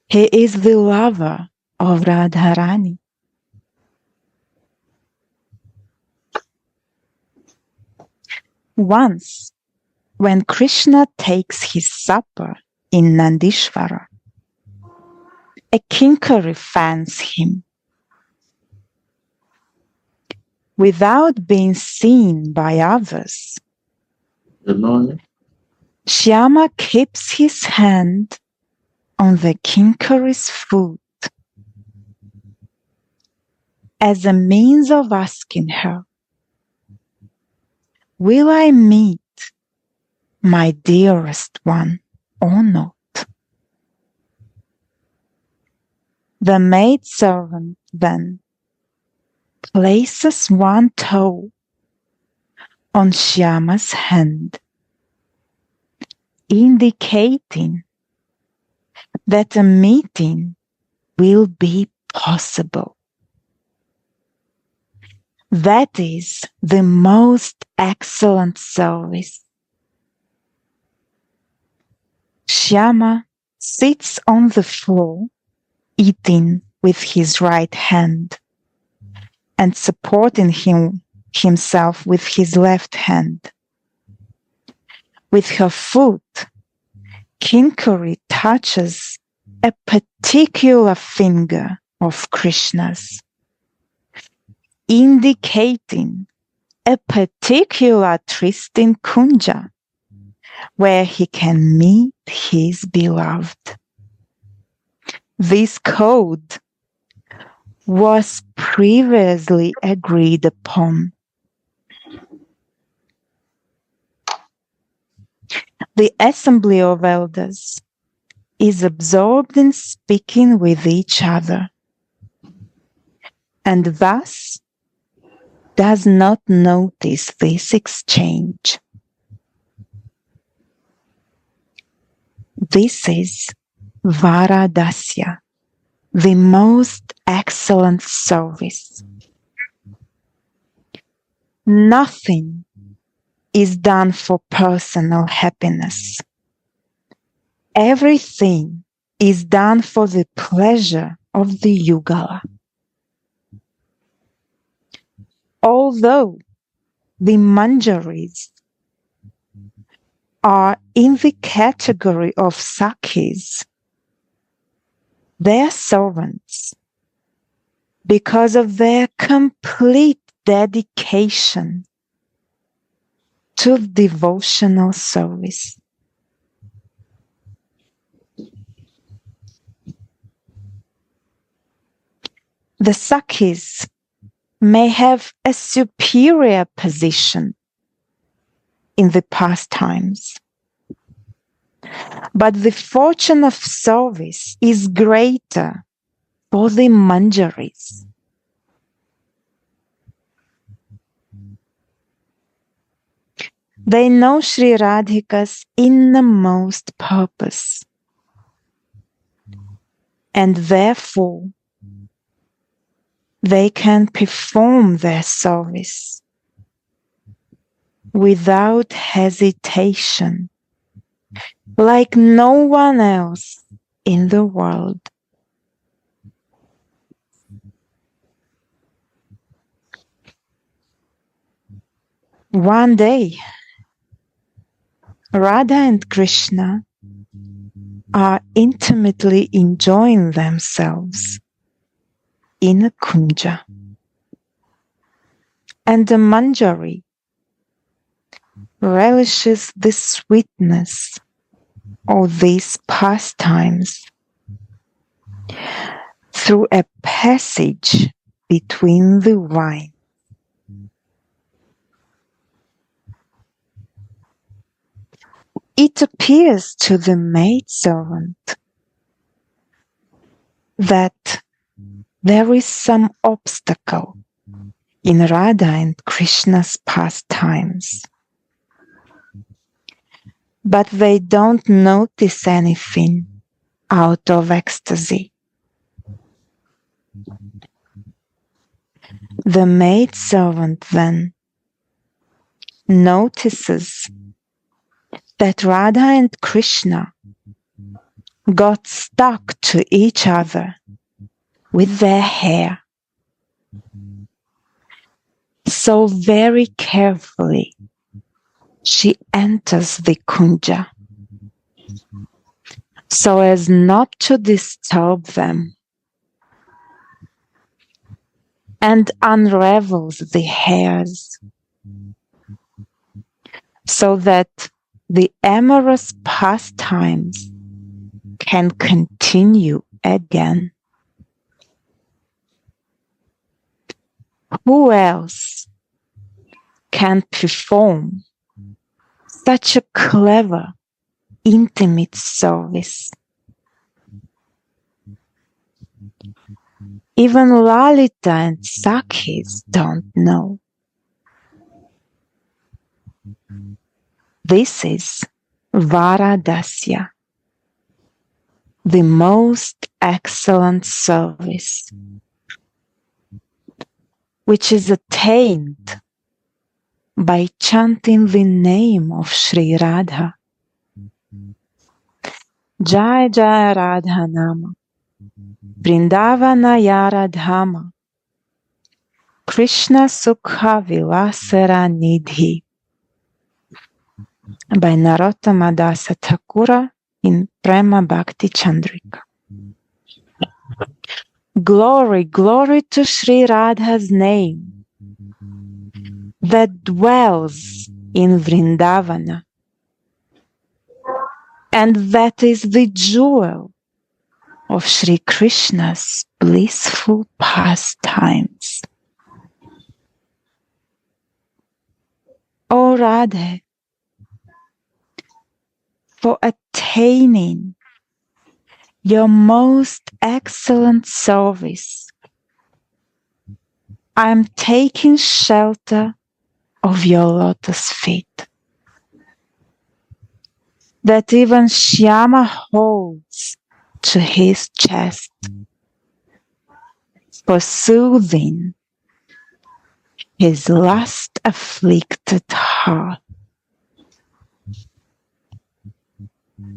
he is the lover of Radharani. Once, when Krishna takes his supper in Nandishvara, a Kinkari fans him. Without being seen by others, Shyama keeps his hand on the Kinkari's foot as a means of asking her, will I meet my dearest one or not? The maidservant then places one toe on Shyama's hand, indicating that a meeting will be possible. That is the most excellent service. Shyama sits on the floor, eating with his right hand and supporting himself with his left hand. With her foot, Kinkari touches a particular finger of Krishna's, indicating a particular trysting kunja where he can meet his beloved. This code was previously agreed upon. The assembly of elders is absorbed in speaking with each other, and thus does not notice this exchange. This is Varadasya, the most excellent service. Nothing is done for personal happiness. Everything is done for the pleasure of the Yugala. Although the Manjaris are in the category of Sakis, they are servants because of their complete dedication to devotional service. The Sakis may have a superior position in the pastimes, but the fortune of service is greater for the Manjaris. They know Sri Radhika's innermost purpose, and therefore they can perform their service without hesitation, like no one else in the world. One day, Radha and Krishna are intimately enjoying themselves in a kunja. And the Manjari relishes the sweetness of these pastimes through a passage between the wine. It appears to the maidservant that there is some obstacle in Radha and Krishna's pastimes, but they don't notice anything out of ecstasy. The maidservant then notices that Radha and Krishna got stuck to each other with their hair. So very carefully she enters the kunja so as not to disturb them, and unravels the hairs so that the amorous pastimes can continue again. Who else can perform such a clever, intimate service? Even Lalita and Sakis don't know. This is Varadasya, the most excellent service, which is attained by chanting the name of Sri Radha. Jai Jai Radha Nama, Vrindavana Yara Dhama, Krishna Sukha Vilasara Nidhi, by Narottama Dasa Thakura in Prema Bhakti Chandrika. Glory, glory to Sri Radha's name that dwells in Vrindavana, and that is the jewel of Sri Krishna's blissful pastimes. O Radhe, for attaining your most excellent service, I am taking shelter of your lotus feet, that even Shyama holds to his chest for soothing his lust-afflicted heart.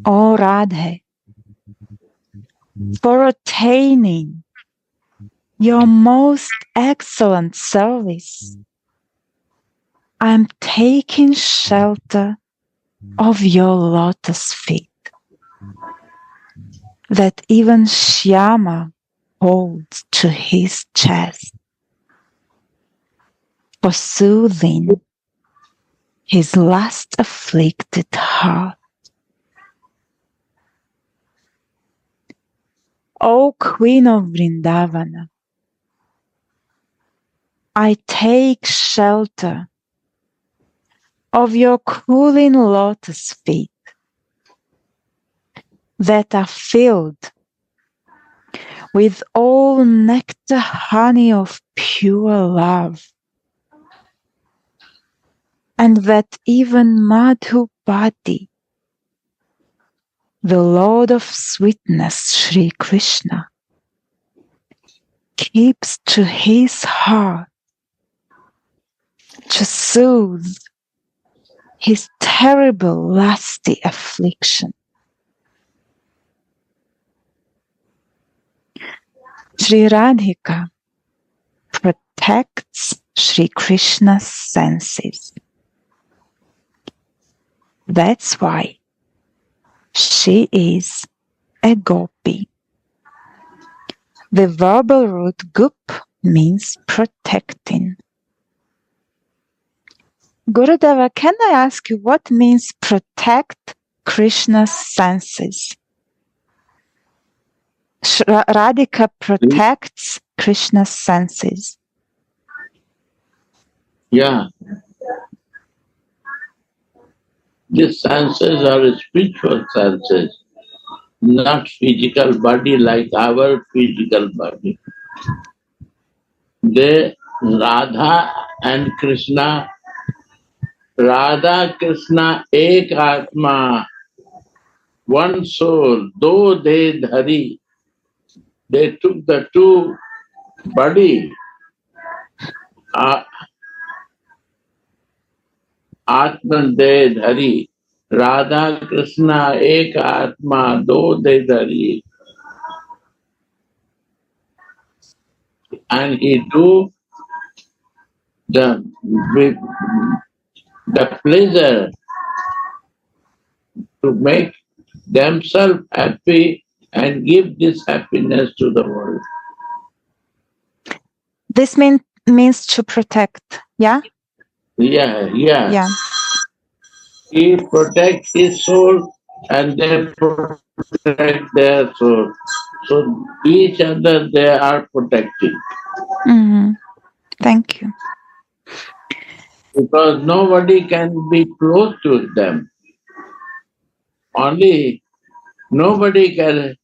O Radhe, for attaining your most excellent service, I am taking shelter of your lotus feet that even Shyama holds to his chest for soothing his last afflicted heart. O Queen of Vrindavana, I take shelter of your cooling lotus feet that are filled with all nectar honey of pure love, and that even Madhupati, the Lord of sweetness, Sri Krishna, keeps to his heart to soothe his terrible lusty affliction. Sri Radhika protects Sri Krishna's senses. That's why she is a gopi. The verbal root gup means protecting. Gurudeva, can I ask you what means protect Krishna's senses? Radhika protects Krishna's senses. Yeah. These senses are spiritual senses, not physical body like our physical body. They, Radha and Krishna, Radha Krishna ek atma, one soul, though they dhari, they took the two body, Atman de dhari, Radha Krishna ek atma, do de dhari. And he do the pleasure to make themselves happy and give this happiness to the world. This means to protect, yeah? Yeah. He protects his soul and they protect their soul. So each other they are protecting. Mm-hmm. Thank you. Because nobody can be close to them. Only nobody can,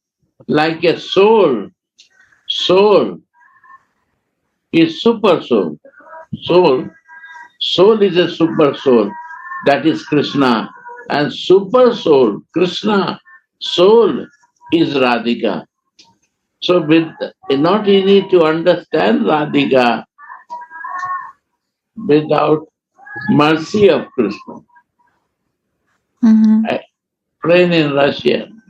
like a soul is super soul. Soul is a super soul. That is Krishna. And super soul, Krishna, soul is Radhika. So not easy to understand Radhika without mercy of Krishna. Mm-hmm. I explain in Russian.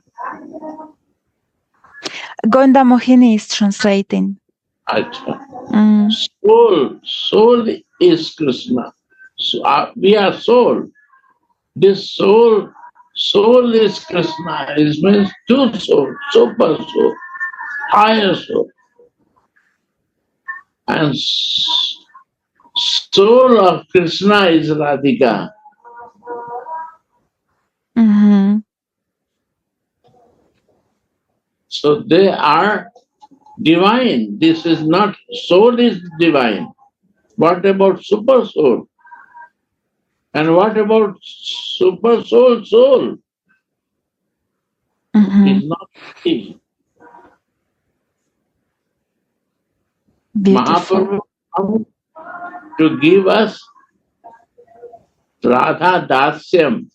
Gonda Mohini is translating. Soul is Krishna. So, we are soul. This soul is Krishna. It means two soul, super soul, higher soul. And soul of Krishna is Radhika. Mm-hmm. So they are divine. This is not, soul is divine. What about super soul? And what about super soul? Mm-hmm. It's not easy. Beautiful. Mahaprabhu to give us Radha Dasyam.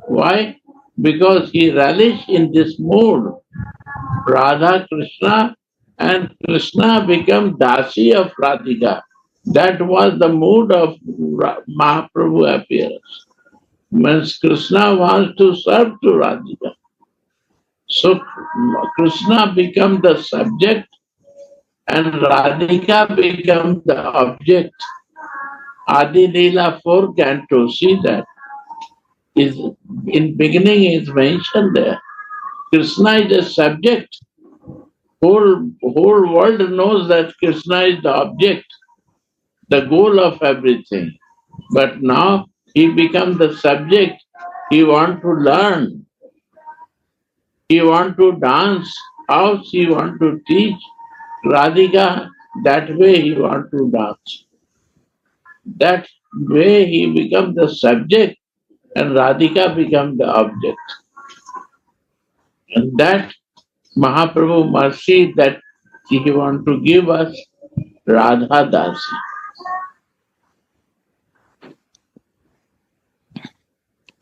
Why? Because he relished in this mood. Radha Krishna and Krishna become Dasi of Radhika. That was the mood of Mahaprabhu appearance. Means Krishna wants to serve to Radhika. So Krishna becomes the subject and Radhika becomes the object. Adi Leela 4 canto, see that. Is in beginning is mentioned there. Krishna is the subject. Whole world knows that Krishna is the object, the goal of everything. But now he becomes the subject. He wants to learn. He wants to dance. How he wants to teach Radhika, that way he wants to dance. That way he becomes the subject and Radhika becomes the object. And that Mahaprabhu mercy that he wants to give us Radha Dasi.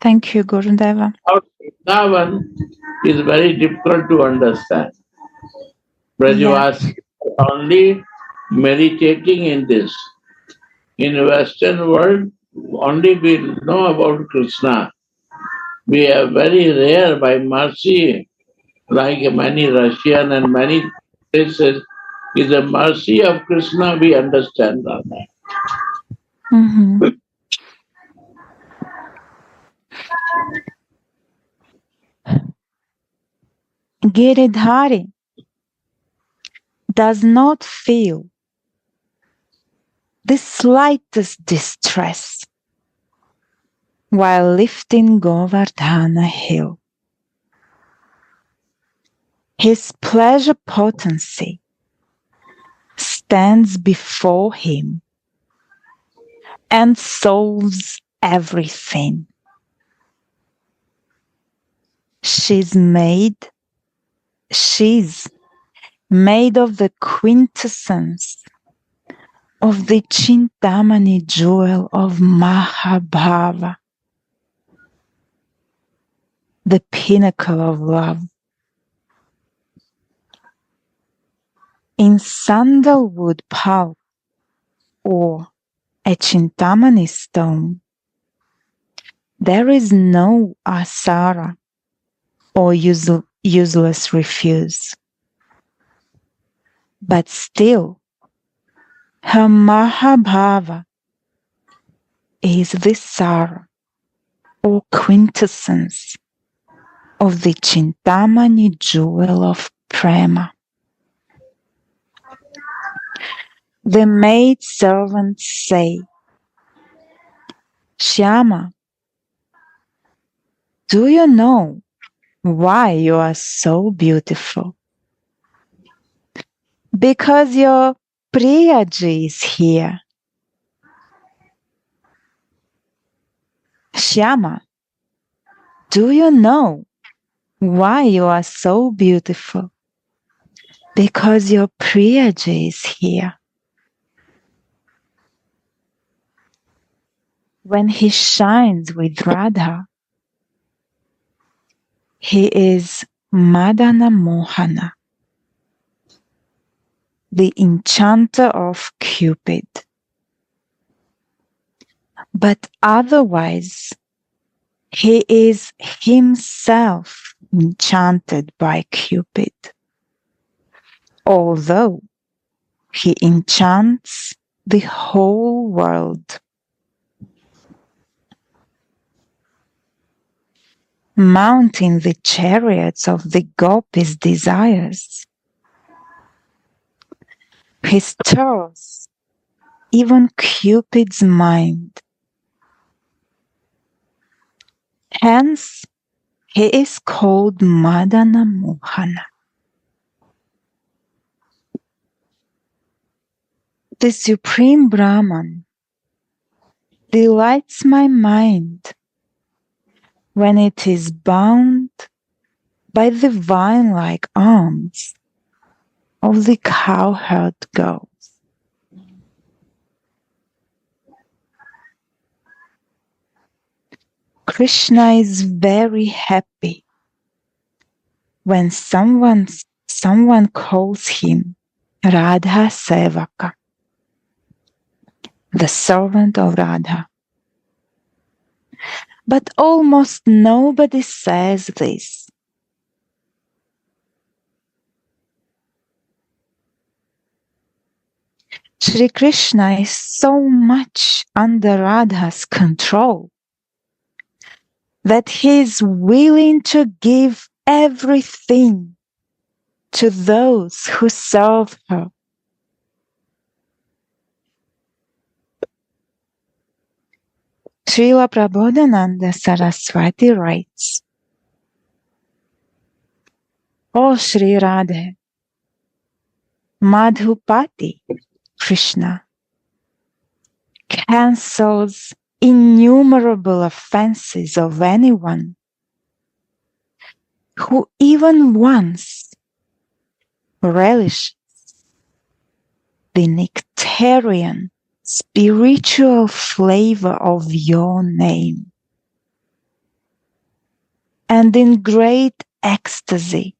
Thank you, Gurudeva. Vrindavan is very difficult to understand. Brajavasi are only meditating in this. In Western world, only we know about Krishna. We are very rare by mercy, like many Russian and many places. Is the mercy of Krishna we understand that. Mm-hmm. Giridhari does not feel the slightest distress while lifting Govardhana hill. His pleasure potency stands before him and solves everything. She's made of the quintessence of the Chintamani jewel of Mahabhava, the pinnacle of love. In sandalwood pulp or a Chintamani stone, there is no asara or useless refuse. But still, her Mahabhava is the sara or quintessence of the Chintamani jewel of Prema. The maidservants say, Shyama, do you know why you are so beautiful? Because your Priyaji is here. Shyama, do you know why you are so beautiful? Because your Priyaji is here. When he shines with Radha, he is Madana Mohana, the enchanter of Cupid. But otherwise, he is himself enchanted by Cupid, although he enchants the whole world. Mounting the chariots of the gopis' desires, he stirs even Cupid's mind. Hence, he is called Madana Mohana. The Supreme Brahman delights my mind when it is bound by the vine-like arms of the cowherd girls. Krishna is very happy when someone calls him Radha Sevaka, the servant of Radha. But almost nobody says this. Sri Krishna is so much under Radha's control that he is willing to give everything to those who serve her. Srila Prabodhananda Saraswati writes, O Sri Radhe, Madhupati Krishna cancels innumerable offenses of anyone who even once relishes the nectarian spiritual flavor of your name, and in great ecstasy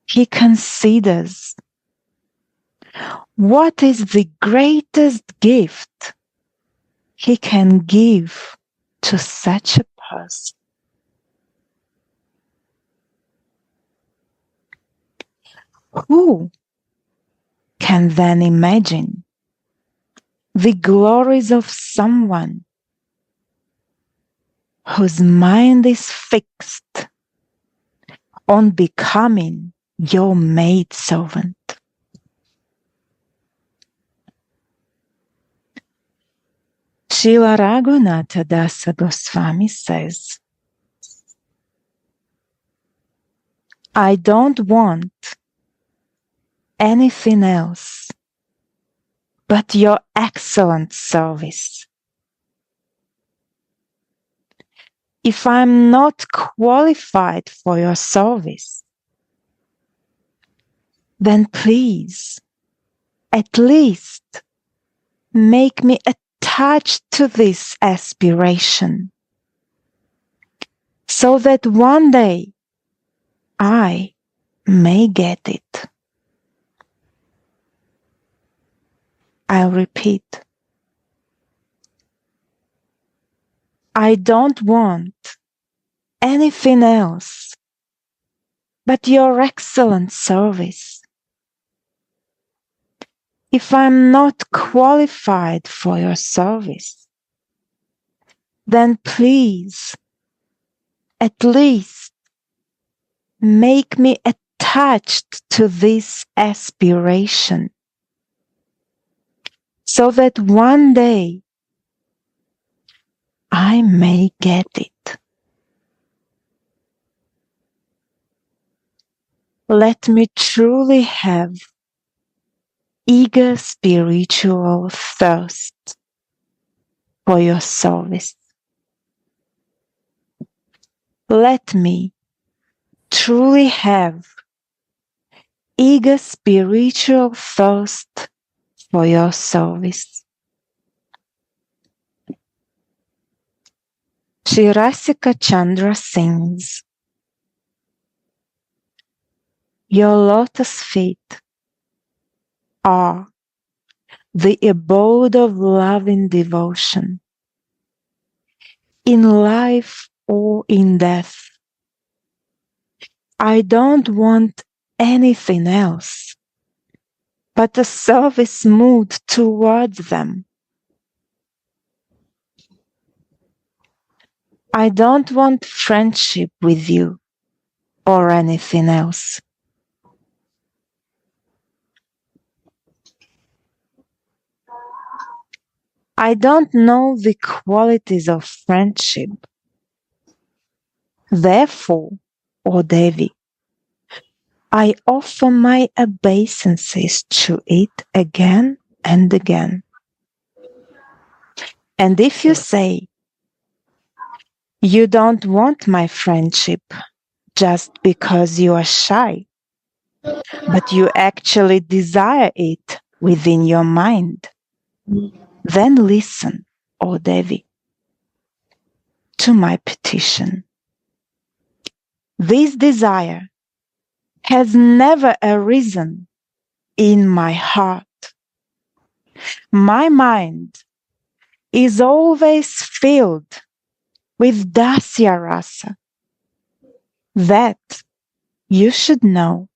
he considers what is the greatest gift he can give to such a person. Who can then imagine the glories of someone whose mind is fixed on becoming your maidservant? Srila Raghunatha Dasa Goswami says, I don't want anything else but your excellent service. If I'm not qualified for your service, then please, at least, make me attached to this aspiration, so that one day I may get it. I'll repeat. I don't want anything else but your excellent service. If I'm not qualified for your service, then please, at least, make me attached to this aspiration, so that one day I may get it. Let me truly have eager spiritual thirst for your service. Let me truly have eager spiritual thirst for your service. Shri Rasika Chandra sings, your lotus feet are the abode of love and devotion, in life or in death. I don't want anything else but a service mood towards them. I don't want friendship with you or anything else. I don't know the qualities of friendship. Therefore, O Devi, I offer my obeisances to it again and again. And if you say, you don't want my friendship just because you are shy, but you actually desire it within your mind, then listen, O Devi, to my petition. This desire has never arisen in my heart. My mind is always filled with dasya rasa. That you should know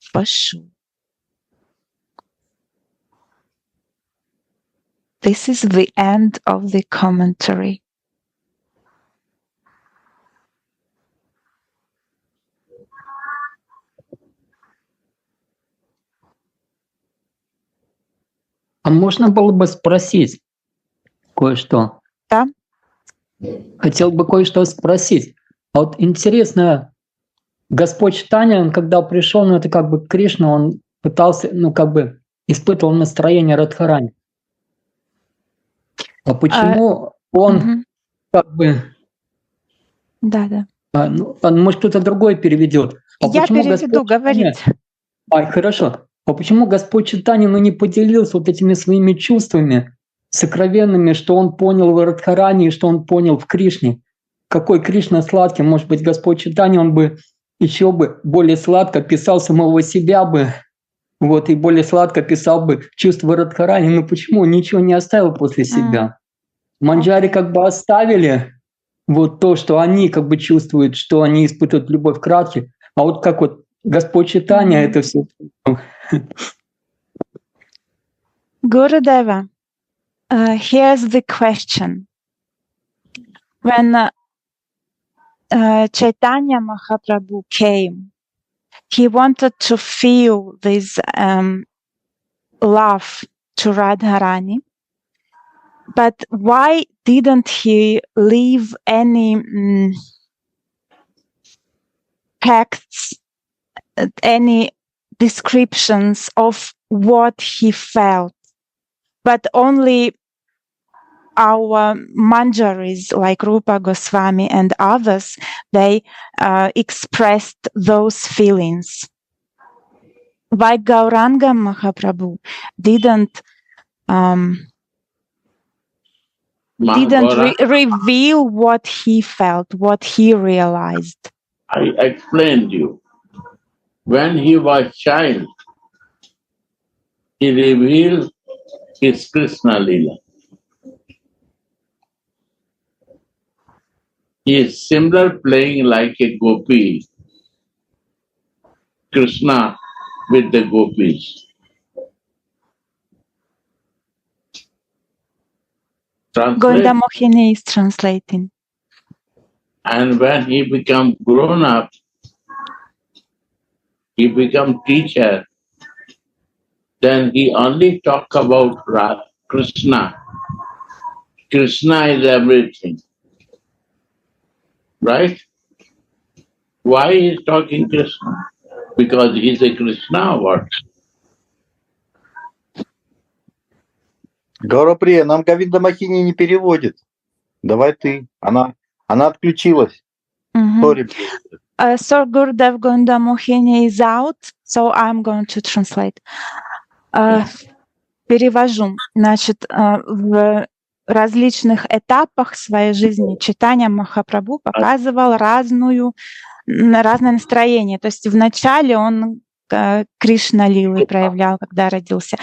for sure. This is the end of the commentary. А можно было бы спросить кое-что? Да. Хотел бы кое-что спросить. А вот интересно, Господь Чайтанья, он когда пришел, ну это как бы Кришна, он пытался, ну как бы испытывал настроение Радхарани. А почему он как бы... Да. Может, кто-то другой переведет. А Я почему переведу, говорить. Хорошо. А почему Господь Чайтанья не поделился вот этими своими чувствами сокровенными, что он понял в Радхарани и что он понял в Кришне? Какой Кришна сладкий, может быть, Господь Чайтанья, он бы еще бы более сладко писал самого себя бы, вот, и более сладко писал бы чувства Радхарани. Но почему он ничего не оставил после себя? Манджари как бы оставили вот то, что они как бы чувствуют, что они испытывают любовь к Радхе, а вот как вот Господь Чайтанья это все. Gurudeva, here's the question. When Chaitanya Mahaprabhu came, he wanted to feel this love to Radharani, but why didn't he leave any texts, any descriptions of what he felt, but only our manjaris like Rupa Goswami and others, they expressed those feelings. Why Gauranga Mahaprabhu didn't reveal what he felt, what he realized? I explained you. When he was child, he revealed his Krishna Leela. He is similar playing like a gopi, Krishna with the gopis. Gonda Mohini is translating. And when he become grown up, he become teacher, then he only talk about Krishna. Krishna is everything. Right? Why he is talking Krishna? Because he is a Krishna or what? Гаураприя, нам Говинда Махини не переводит. Давай ты. Она отключилась. So Gurudev Gonda Mohini is out, so I'm going to translate. Перевожу. Значит, в различных этапах своей жизни Чайтанья Махапрабху показывал разное настроение. То есть вначале он Кришна Лилы проявлял, когда родился.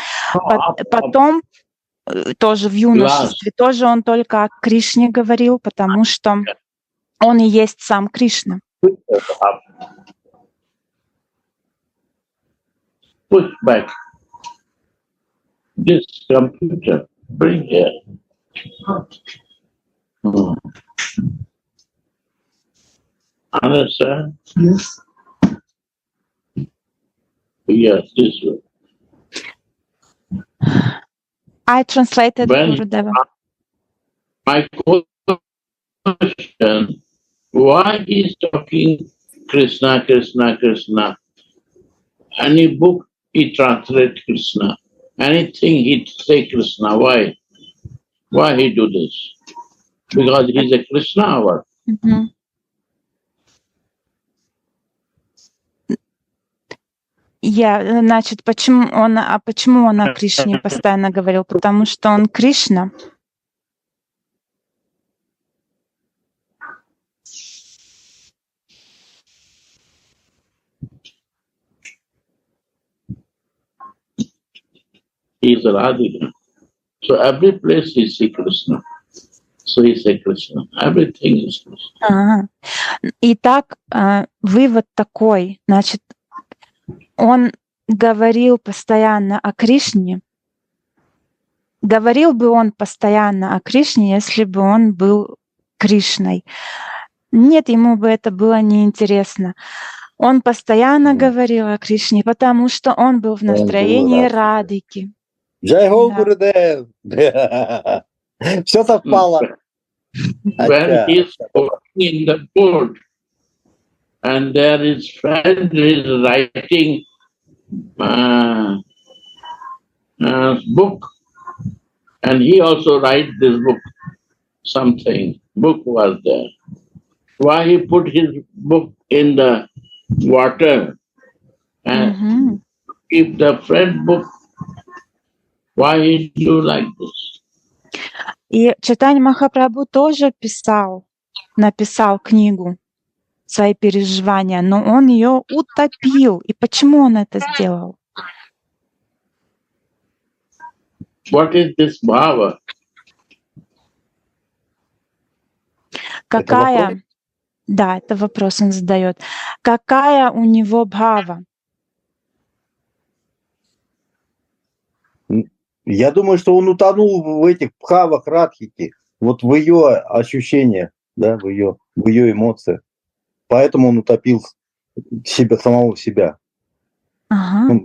Потом тоже в юношестве тоже он только о Кришне говорил, потому что он и есть сам Кришна. Put back this computer. Bring here. Understand? Yes. Yes, this way. I translated Gurudeva. My question, why he is talking Krishna, Krishna, Krishna? Any book he translate Krishna. Anything he say Krishna. Why? Why he do this? Because he's a Krishna hour. Значит, почему он о Кришне постоянно говорил? Потому что он Кришна. He is Radhika. So every place he see Krishna. So he say Krishna. Everything is Krishna. Итак, вывод такой. Значит, он говорил постоянно о Кришне, говорил бы он постоянно о Кришне, если бы он был Кришной? Нет, ему бы это было неинтересно. Он постоянно говорил о Кришне, потому что он был в настроении радхики. Джай Гол Да. Гурудев. Все совпало. When he is working in the port, and there is friend who is writing book, and he also write this book, something, book was there. Why he put his book in the water and keep the friend book? Why he do like this? И Чайтанья Махапрабху тоже написал книгу, свои переживания, но он ее утопил. И почему он это сделал? What is this bhava? Какая... Да, это вопрос он задает. Какая у него бхава? Я думаю, что он утонул в этих бхавах радхики, вот в ее ощущениях, да, в ее эмоциях. Поэтому он утопил самого себя. Ага.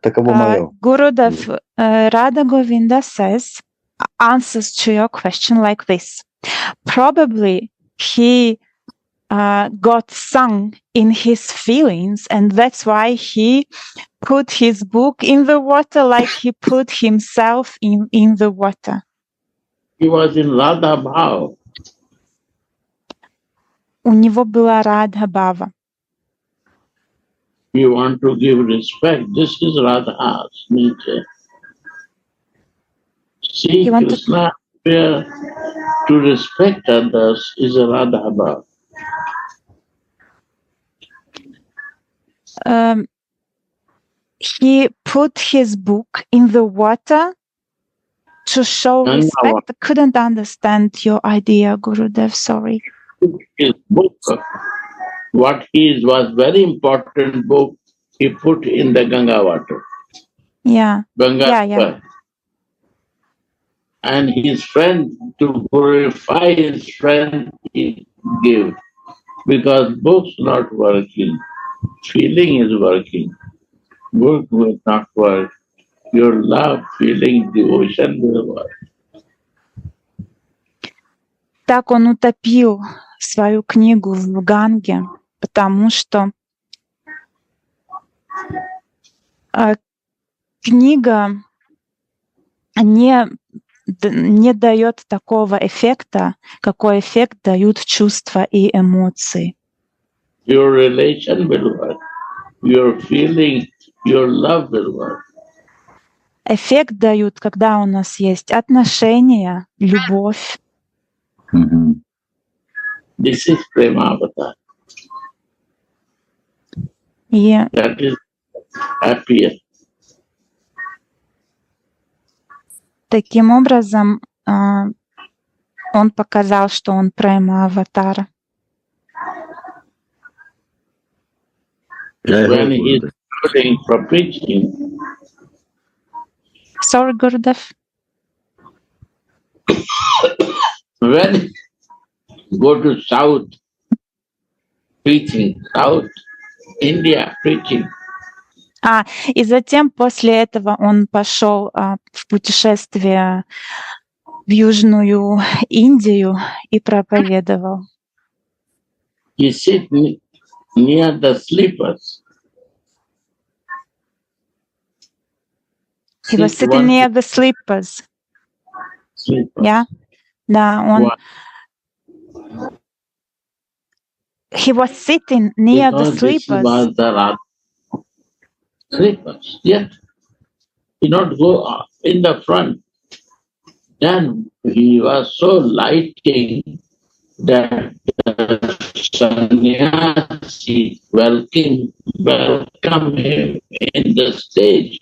Таково мое. Gurudev, Radha Govinda says, answers to your question like this. Probably he got sunk in his feelings, and that's why he put his book in the water like he put himself in the water. He was in Radha Bhav. У него была Радха Бхава. You want to give respect. This is Radha's nature. See, Krishna appear to respect others is a Radha Bhav. He put his book in the water to show respect. I couldn't understand your idea, Gurudev, sorry. His book, what was very important book, he put in the Ganga water. Yeah. Ganga Yeah. And his friend, to purify his friend, he gave. Because book's not working. Feeling is working. Book will not work. Your love, feeling, devotion will work. Так он утопил свою книгу в Ганге, потому что книга не дает такого эффекта, какой эффект дают чувства и эмоции. Your relation will work. Your feeling, your love will work. Эффект дают, когда у нас есть отношения, любовь. This is Prema Avatar. И that is happier. Таким образом, он показал, что он према аватара. When he is studying for preaching, Sorry, Gurudev. when go to South preaching, South India preaching. И затем после этого он пошел в путешествие в Южную Индию и проповедовал. He sit near the sleepers. He was sitting near the sleepers. Yeah? Да, он... He was sitting near the sleepers. Was the sleepers, yet he not go in the front. Then he was so lighting that the sannyasi welcome him in the stage.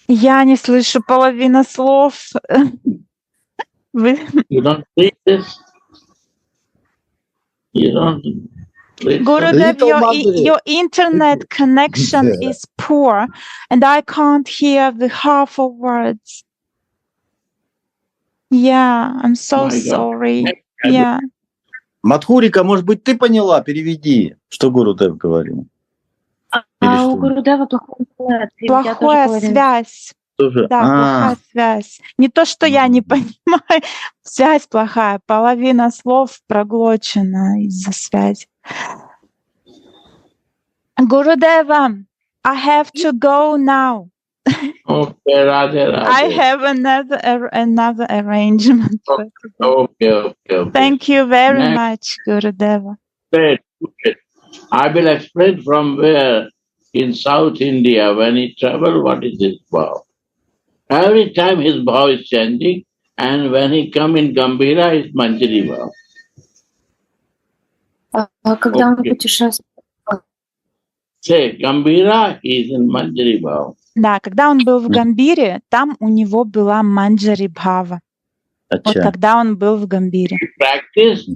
Я не слышу половину слов. You don't see this? You don't Gurudev, Little Manjari. your internet connection is poor, and I can't hear the half of words. Yeah, I'm so My God. sorry. Yeah. Мадхурика, может быть, ты поняла? Переведи, что Гурудев говорил. Или А у что? Гурудева плохой интернет. Я тоже Плохая половину. связь. Тоже? Да, плохая связь. Не то, что я не понимаю, связь плохая. Половина слов проглочена из-за связи. Gurudeva, I have to go now. Okay, Radhe, Radhe. I have another arrangement. Okay. Thank you very Next. much, Gurudeva. Great. I will explain from where in South India, when he traveled, what is his vow. Every time his vow is changing, and when he come in Gambhira, his Manjari vow. А когда он Okay. путешествует? Say, Gambhira, he is in Manjari vow. Да, когда он был в Гамбире, там у него была Манджари Бхава. Вот Ача. когда он был в Гамбире. He practiced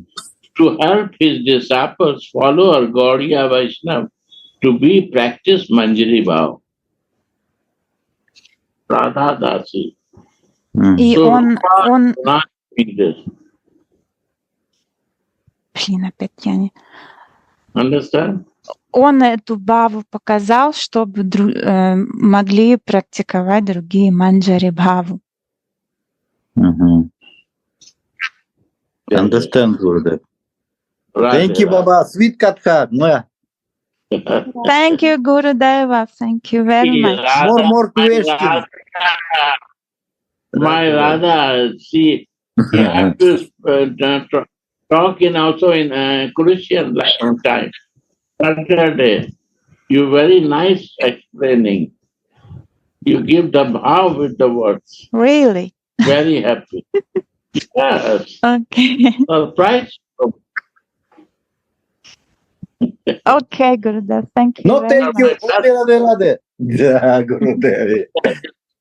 to help his disciples, follower Gaudiya Vaishnava, to be practice Manjari vow. Radha Dasi. И So, он... not doing this. Блин, опять я не... Understand? Он эту бхаву показал, чтобы могли практиковать другие Манджари Бхаву. Understand, Gurudev. Radhe, Thank you, Radhe. Baba. Sweet Katha. Thank you, Gurudeva. Thank you very much. Radha, More my questions. Radha, my Radha, see, you have to talk in also in Christian time. Saturday, you very nice explaining. You give the bhav with the words. Really? Very happy. Yes. Okay. Surprise. Okay, Gurudev. Thank you No, very thank much. you. Radhe. Yeah, Gurudev.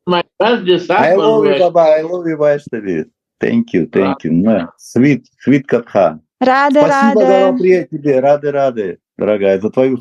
My first I disciple love you, was Baba. I love you, Vaishnavi. Thank you. Sweet Katha. Рада, Спасибо, рада. Галаприя, тебе. Рады, дорогая, за твою